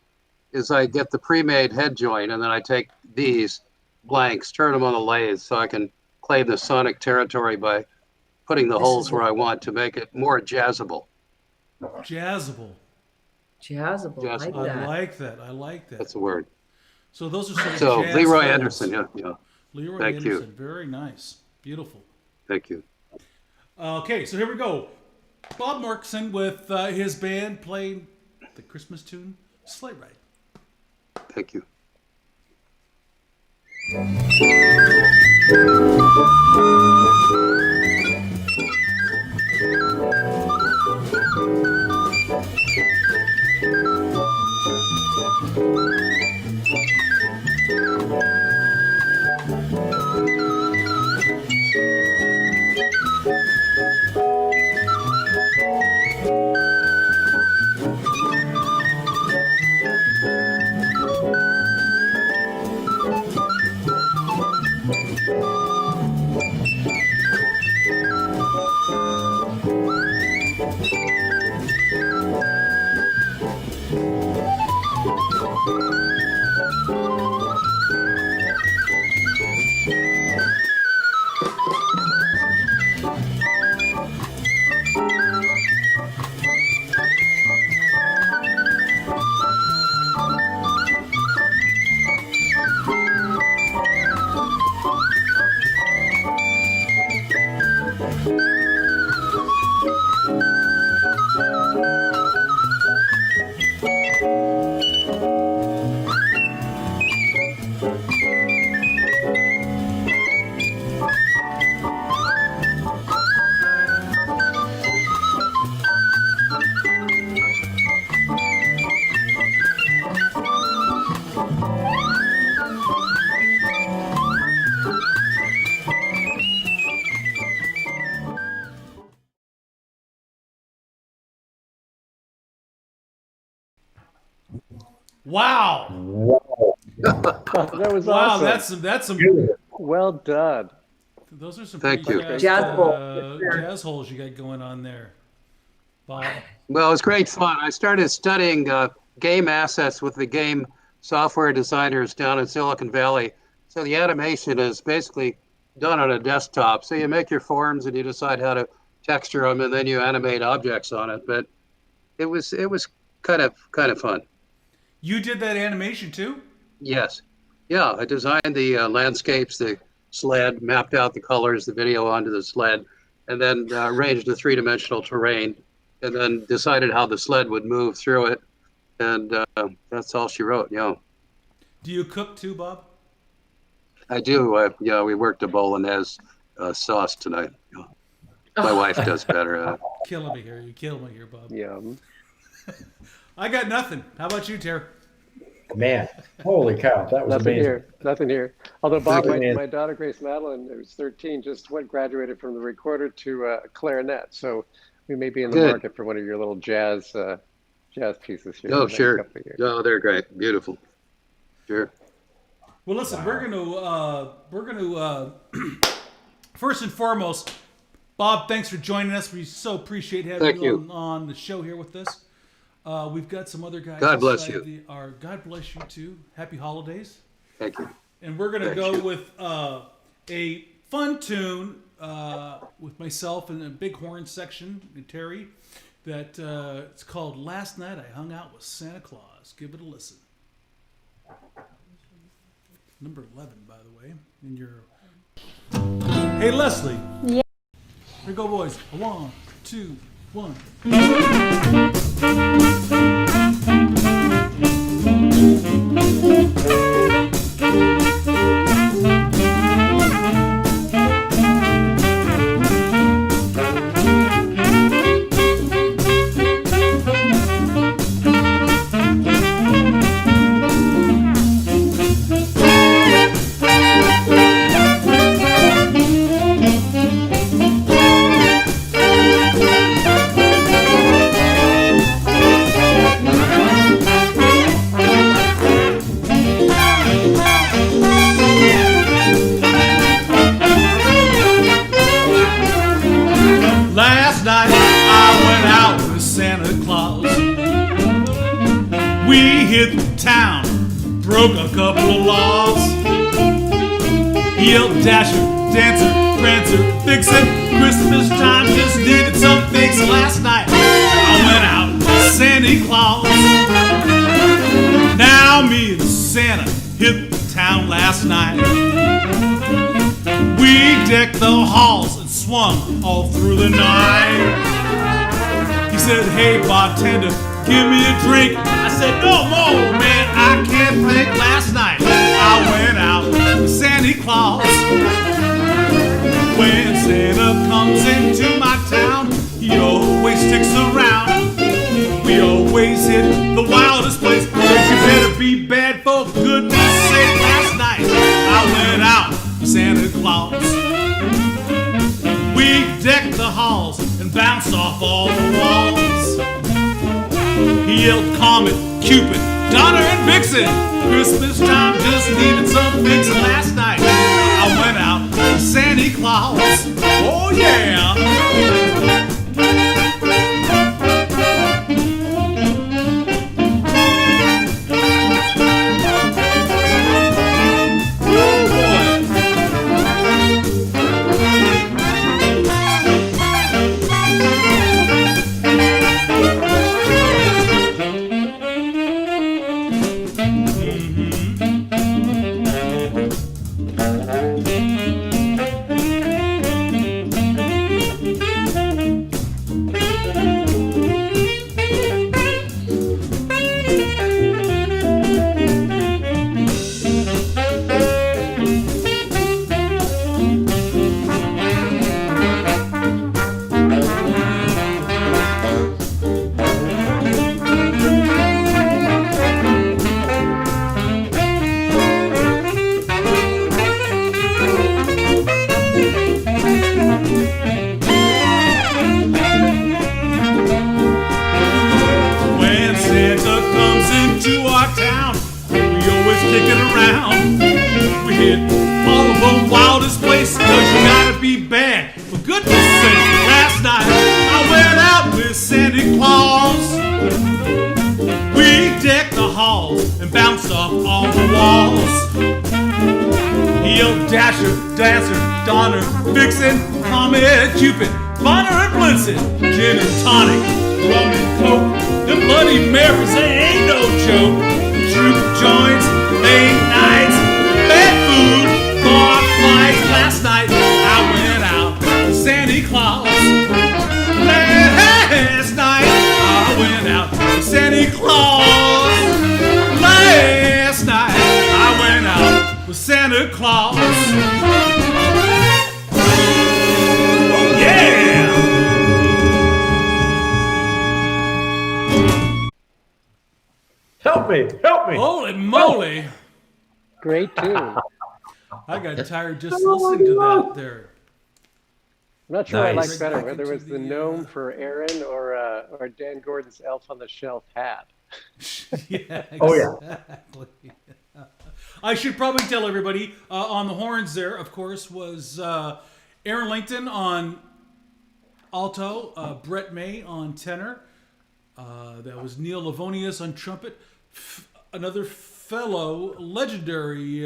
is I get the pre-made head joint and then I take these blanks, turn them on the lathe so I can claim the sonic territory by putting the holes where I want to make it more jazzable. Jazzable. Jazzable. I like Jazzable. I that. like that. I like that. That's the word. So those are sort of So jazz Leroy holes. Anderson, yeah. Leroy Thank you. Anderson. Very nice. Beautiful. Thank you. Okay, so here we go. Bob Markson with his band playing the Christmas tune, Sleigh Ride. Thank you. Wow. That was Wow, awesome. that's some Well done. those are some Thank pretty you. jazz, Jazz bowl. jazz holes you got going on there. Bob? Well, it was great fun. I started studying game assets with the game software designers down in Silicon Valley. So the animation is basically done on a desktop. So you make your forms and you decide how to texture them, and then you animate objects on it. But it was kind of fun. You did that animation too? Yes. Yeah, I designed the landscapes, the sled, mapped out the colors, the video onto the sled, and then arranged the three-dimensional terrain, and then decided how the sled would move through it. And that's all she wrote. Yeah. Do you cook too, Bob? I do. Yeah, we worked a bolognese sauce tonight. Yeah. My wife does better. Killing me here. You killing me here, Bob. Yum. I got nothing. How about you, Tara? Man, holy cow, that was Nothing amazing. here. Nothing here. Although Bob, Thank you, my man. daughter Grace Madeline, who's 13, just graduated from the recorder to clarinet. So we may be in the Good. market for one of your little jazz pieces here. in Oh, the next sure. couple of years. No, they're great. Beautiful. Sure. Well, listen, we're gonna first and foremost, Bob, thanks for joining us. We so appreciate having Thank you. on the show here with us. We've got some other guys. God bless inside you. God bless you too. Happy holidays. Thank you. And we're gonna Thank go you. with a fun tune with myself and the Bighorn section and Terry. That it's called "Last Night I Hung Out with Santa Claus." Give it a listen. Number 11, by the way, in your. Hey, Leslie. Yeah. Here go, boys. 1, 2, 1. Last night I went out with Santa Claus. We hit the town, broke a couple of laws. He yelled Dasher, Dancer, Prancer, Vixen. Christmas time just needed some fix. Last night I went out with Santa Claus. Now me and Santa hit the town last night. We decked the halls and swung all through the night. He said, "Hey bartender, give me a drink." I said, "No more, man, I can't think." Last night I went out with Santa Claus. When Santa comes into my town, he always sticks around. We always hit the wildest place, but you better be bad for goodness sake. Last night I went out with Santa Claus. We decked the halls and bounced off all the walls. He yelled Comet, Cupid, Donner and Vixen. Christmas time just needed some fixing. Last night I went out with Santa Claus. Oh yeah. Dasher, Dancer, Donner, Vixen, Comet, Cupid, Bonner and Blitzen, Gin and Tonic, Rum and Coke, the Bloody Marys, they ain't no joke. Troop joints, late nights, bad food, bar fights. Last night I went out with Santa Claus. Last night I went out with Santa Claus. Last night I went out with Santa Claus. Oh yeah! Help me! Help me! Holy moly! Great tune. I got tired just listening to that there. I'm not sure what I Nice. liked better, Back whether it into was the the, gnome for Aaron or Dan Gordon's elf on the shelf hat. Yeah, Oh, yeah. exactly. I should probably tell everybody on the horns there, of course, was Aaron Langton on alto, Brett May on tenor. That was Neil Livonius on trumpet. Another fellow legendary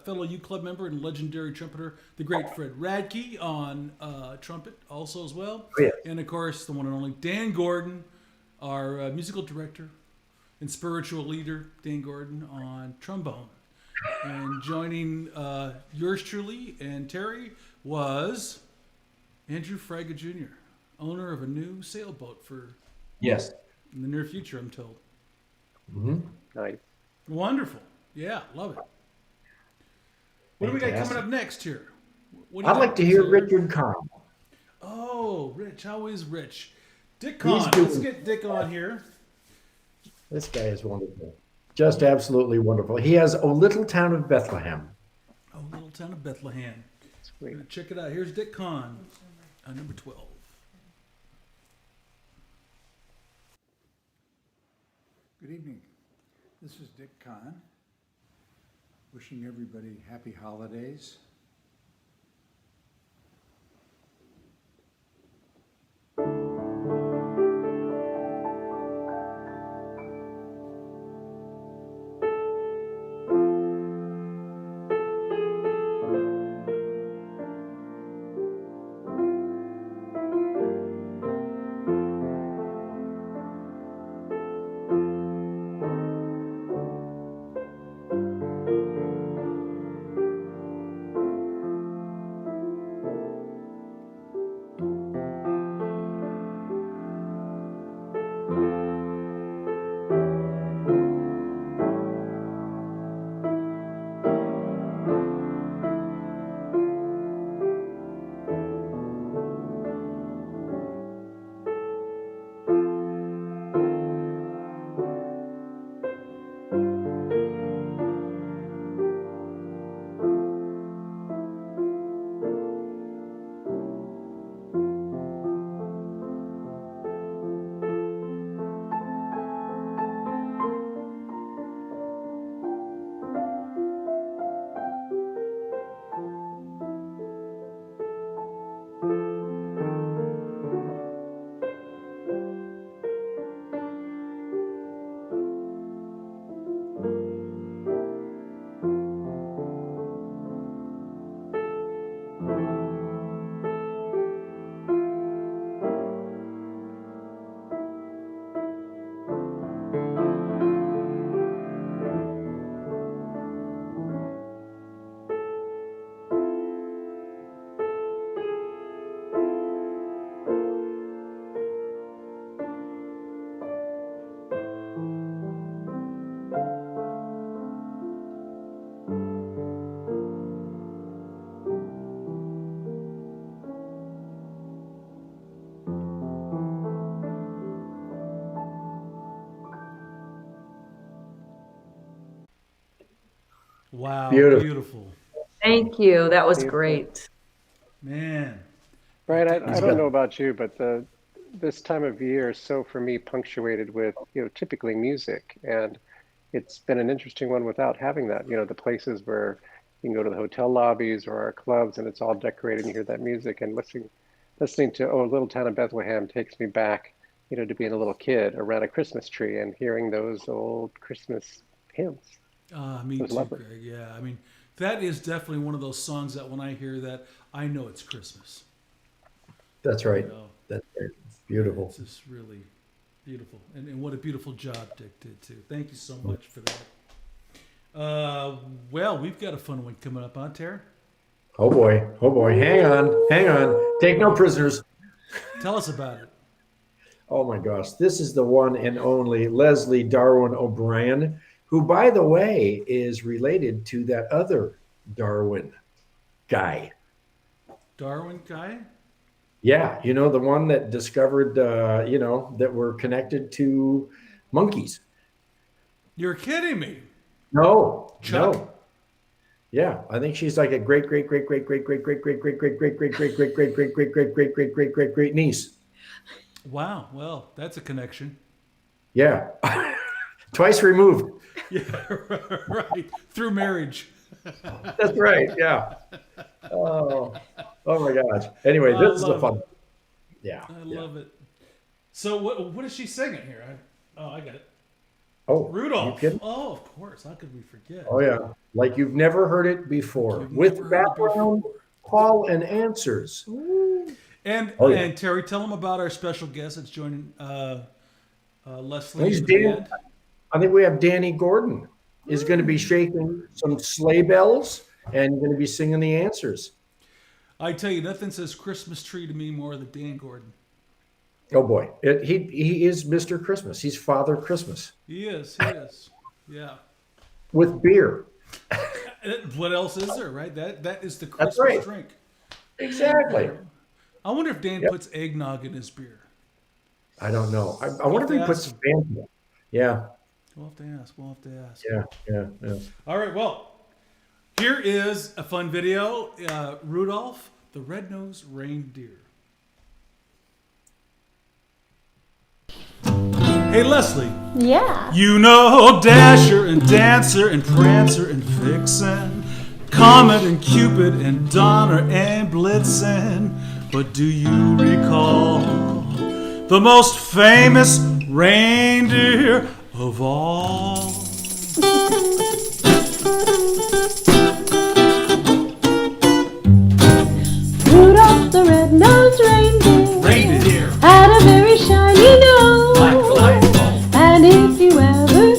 fellow UClub member and legendary trumpeter, the great Fred Radke on trumpet also as well. Oh, yes. And of course, the one and only Dan Gordon, our musical director and spiritual leader, Dan Gordon on trombone. And joining yours truly and Terry was Andrew Fraga Jr., owner of a new sailboat for Yes. in the near future, I'm told. Mm-hmm. Nice. Wonderful. Yeah, love it. What do we got coming up next here? What do you I'd got, like to hear sir? Richard Kahn. Oh, Rich. How is Rich? Dick He's Kahn. doing- Let's get Dick on here. This guy is wonderful. Just absolutely wonderful. He has O Little Town of Bethlehem. Oh, Little Town of Bethlehem. Sweet. Check it out. Here's Dick Kahn, number 12. Good evening. This is Dick Kahn, wishing everybody happy holidays. Wow, Beautiful. beautiful. Thank you. That was Beautiful. great. Man. Right. I He's don't got- know about you, but this time of year is so for me punctuated with, typically music. And it's been an interesting one without having that, the places where you can go to the hotel lobbies or our clubs and it's all decorated and you hear that music, and listening to Oh Little Town of Bethlehem takes me back, to being a little kid around a Christmas tree and hearing those old Christmas hymns. Me It was too, lovely. Greg. Yeah, I mean, That is definitely one of those songs that when I hear that, I know it's Christmas. That's right. You know, That's right. It's beautiful. it's just really beautiful. And what a beautiful job Dick did, too. Thank you so much for that. Well, we've got a fun one coming up, huh, Tara? Oh boy. Oh boy. Hang on. Hang on. Take no prisoners. Tell us about it. Oh my gosh. This is the one and only Leslie Darwin O'Brien, who, by the way, is related to that other Darwin guy. Darwin guy? Yeah. You know, the one that discovered, that we're connected to monkeys. You're kidding me. No. Chuck? No. Yeah, I think she's like a great niece. Wow. Well, that's a connection. Yeah, twice removed. Yeah, right. Through marriage. That's right. Yeah. Oh my gosh. Anyway, this is a fun. Yeah. I love it. So what is she singing here? I got it. Oh, Rudolph. you kidding? Oh, of course. How could we forget? Oh yeah, like you've never heard it before, with background call and answers. And Oh, yeah. and Terry, tell them about our special guest that's joining Leslie. He's and the Dan- band. I think we have Danny Gordon is going to be shaking some sleigh bells and going to be singing the answers. I tell you, nothing says Christmas tree to me more than Dan Gordon. Oh boy, he is Mr. Christmas. He's Father Christmas He is. He is. Yeah. with beer. What else is there, right? That is the That's Christmas right. drink. Exactly. I wonder if Dan Yep. puts eggnog in his beer. I don't know. I wonder if he have to puts ask Fanta. Yeah. We'll have to ask. We'll have to ask. Yeah. All right. Well, here is a fun video. Rudolph the Red-Nosed Reindeer. Hey, Leslie. Yeah. You know Dasher and Dancer and Prancer and Vixen, Comet and Cupid and Donner and Blitzen. But do you recall the most famous reindeer of all? Rudolph the red-nosed reindeer had a very shiny nose. And if you ever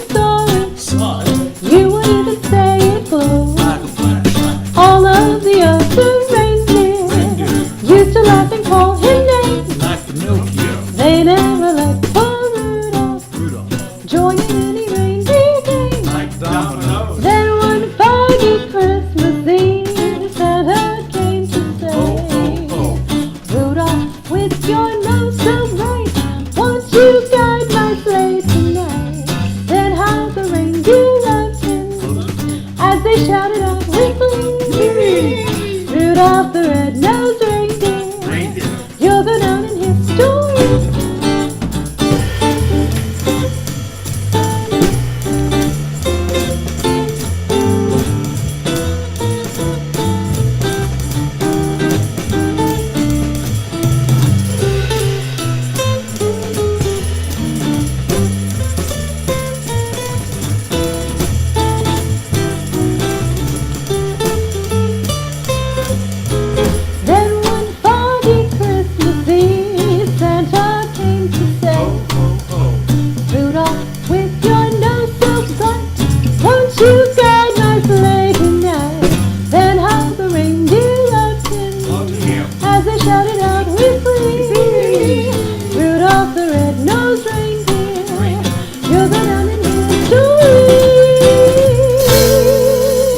saw it, you would even say it glows. All of the other reindeer used to laugh and call him names. They never let poor Rudolph join in any reindeer game. Then one foggy Christmas Eve, Santa came to say, Rudolph, with your nose so bright, won't you guide my sleigh tonight? Then how the reindeer loved him as they shouted out with glee, Rudolph the red-nosed reindeer, you'll go down in history. Then one foggy Christmas Eve, Santa came to say, Rudolph, with your nose so bright, won't you guide my sleigh tonight? Then how the reindeer loved him as they shouted out with glee, Rudolph the red-nosed reindeer, you'll go down in history.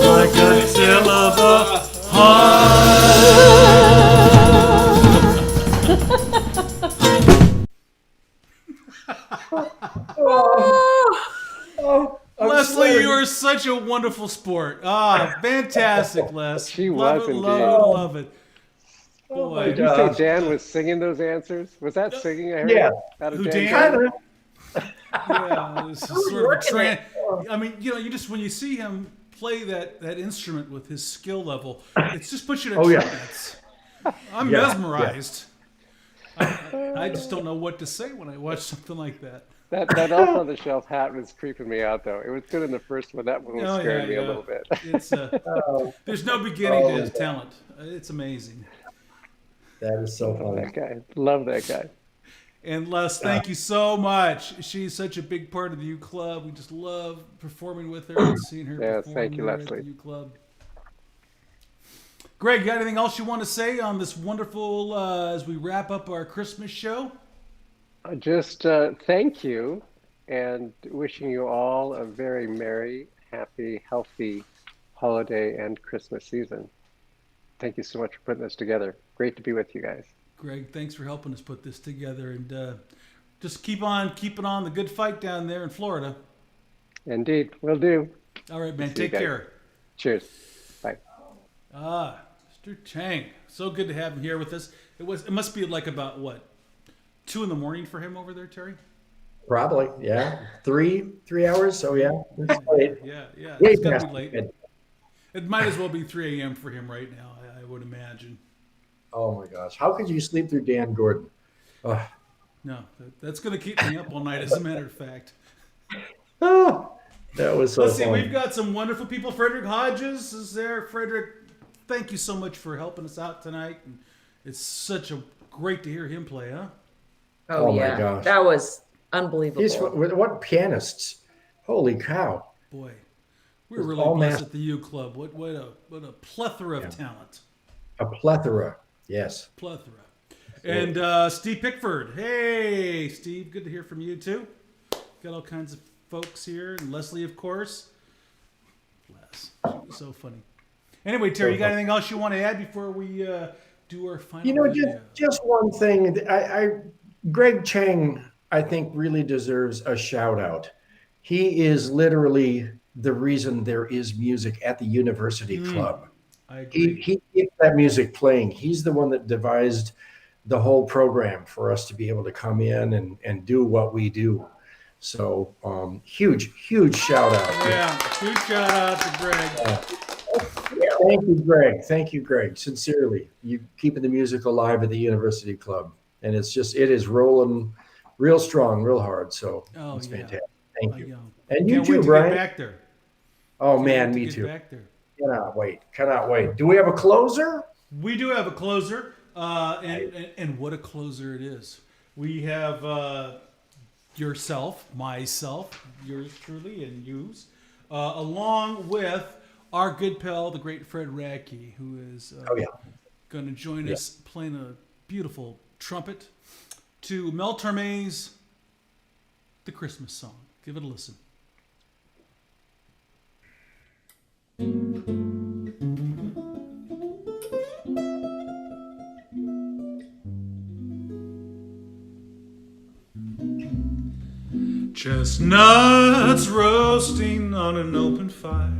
Like a tale of a Leslie, you are such a wonderful sport. Fantastic, Les. She love was it, indeed. love it. Boy. Did you say Dan was singing those answers? Was that singing? I heard Yeah. out of Who, Dan? Dan? Yeah, this is sort of a trend. I mean, you just when you see him play that instrument with his skill level, it just puts you in a Oh, yeah. trance. I'm Yeah, mesmerized. I just don't know what to say when I watch something like that. That elf on the shelf hat was creeping me out, though. It was good in the first one. That one was scaring me a little bit. It's there's no beginning to his talent. It's amazing. That is so funny. That guy. Love that guy. And Les, thank you so much. She's such a big part of the UClub. We just love performing with her and seeing her Yes, perform thank you, there Leslie. at the UClub. Greg, got anything else you want to say on this wonderful, as we wrap up our Christmas show? Just thank you, and wishing you all a very merry, happy, healthy holiday and Christmas season. Thank you so much for putting this together. Great to be with you guys. Greg, thanks for helping us put this together, and just keep on keeping on the good fight down there in Florida. Indeed, will do. All right, man. See you Take guys. care. Cheers. Bye. Mr. Chang. So good to have him here with us. It must be like about what, 2 a.m. for him over there, Terry? Probably, yeah. 3 hours. So yeah, it's late. Yeah. Way It's gotta past be late. bed. It might as well be 3 a.m. for him right now, I would imagine. Oh my gosh, how could you sleep through Dan Gordon? Ugh. No, that's going to keep me up all night, as a matter of fact. Oh, that was so Let's see, fun. we've got some wonderful people. Frederick Hodges is there. Frederick, thank you so much for helping us out tonight. And it's such a great to hear him play, huh? Oh, my yeah. gosh. That was unbelievable. What pianists? Holy cow. Boy, we're It's really all blessed mass- at the UClub. What a plethora of talent. A plethora, yes. Plethora. And Steve Pickford. Hey, Steve, good to hear from you too. Got all kinds of folks here. And Leslie, of course. Les, she was so funny. Anyway, Terry, you got anything else you want to add before we do our final You know, video? just one thing. Greg Chang, I think, really deserves a shout out. He is literally the reason there is music at the University Club. I agree. He keeps that music playing. He's the one that devised the whole program for us to be able to come in and do what we do. So huge shout out. Yeah, huge shout out to Greg. Thank you, Greg. Sincerely, you keeping the music alive at the University Club, and it is rolling real strong, real hard. So it's fantastic. Thank you, and you Can't too, wait to Brian. get back there. Oh Can't man, wait to me get too. Back there. Cannot wait. Do we have a closer? We do have a closer, and what a closer it is. We have yourself, myself, yours truly, and yous, along with our good pal, the great Fred Radke, who is going to join us playing a beautiful trumpet to Mel Torme's The Christmas Song. Give it a listen. Chestnuts roasting on an open fire,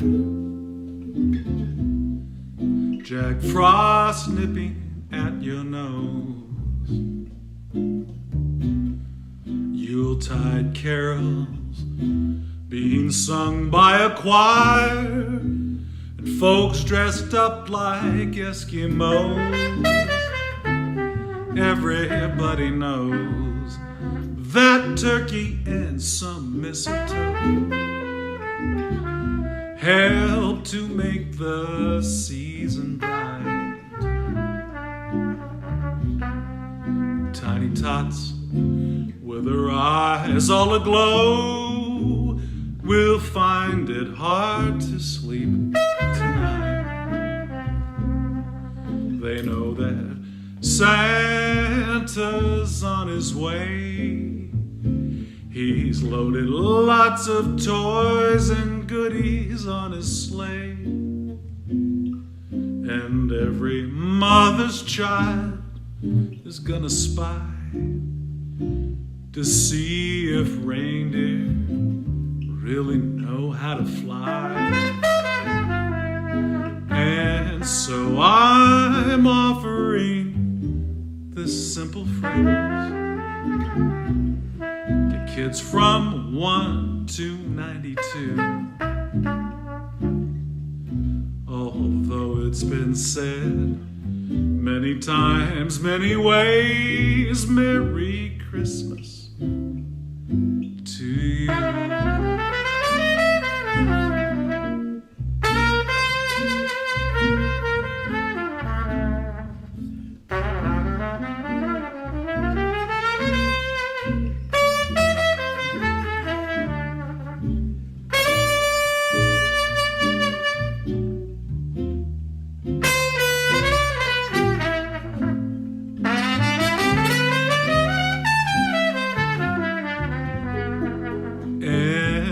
Jack Frost nipping at your nose, Yuletide carols being sung by a choir, and folks dressed up like Eskimos. Everybody knows that turkey and some mistletoe help to make the season bright. Tiny tots with her eyes all aglow will find it hard to sleep tonight. They know that Santa's on his way. He's loaded lots of toys and goodies on his sleigh. And every mother's child is gonna spy to see if reindeer really know how to fly. And so I'm offering this simple phrase to kids from 1 to 92. Although it's been said many times, many ways, Merry Christmas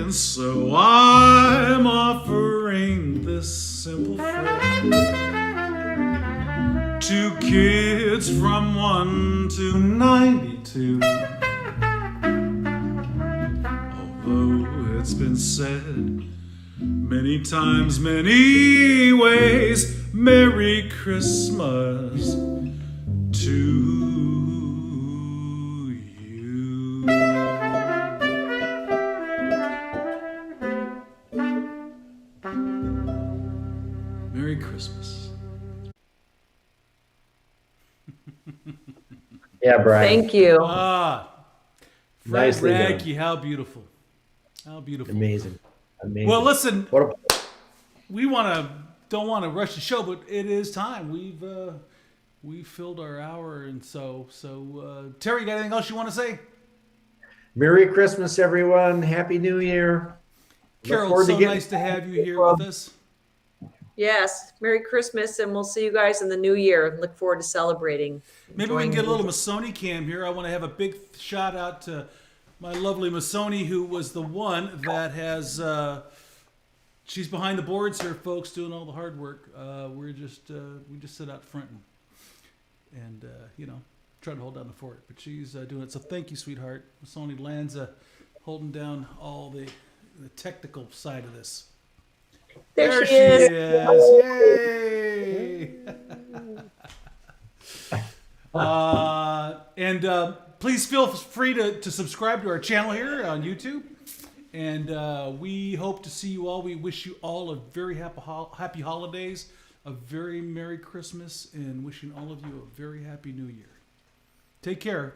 And so I'm offering this simple phrase to kids from 1 to 92. Although it's been said many times, many ways, Merry Christmas to you. Merry Christmas. Yeah, Brian. Thank you. Fred Nicely done. Radke, how beautiful. How beautiful. Amazing. Amazing. Well, listen, What a we don't want to rush the show, but it is time. We've filled our hour, and so Terry, you got anything else you want to say? Merry Christmas, everyone. Happy New Year. Look Carol, forward it's to so getting- nice to have you here with us. Yes. Merry Christmas, and we'll see you guys in the new year. Look forward to celebrating. Maybe we can Enjoying get a the- little Masoni cam here. I want to have a big shout out to my lovely Masoni, who was the one that has. She's behind the boards here, folks, doing all the hard work. We just sit out front and try to hold down the fort. But she's doing it. So thank you, sweetheart. Masoni Lanza, holding down all the technical side of this. There she is. Yay! And please feel free to subscribe to our channel here on YouTube. And we hope to see you all. We wish you all a very happy holidays, a very Merry Christmas, and wishing all of you a very Happy New Year. Take care.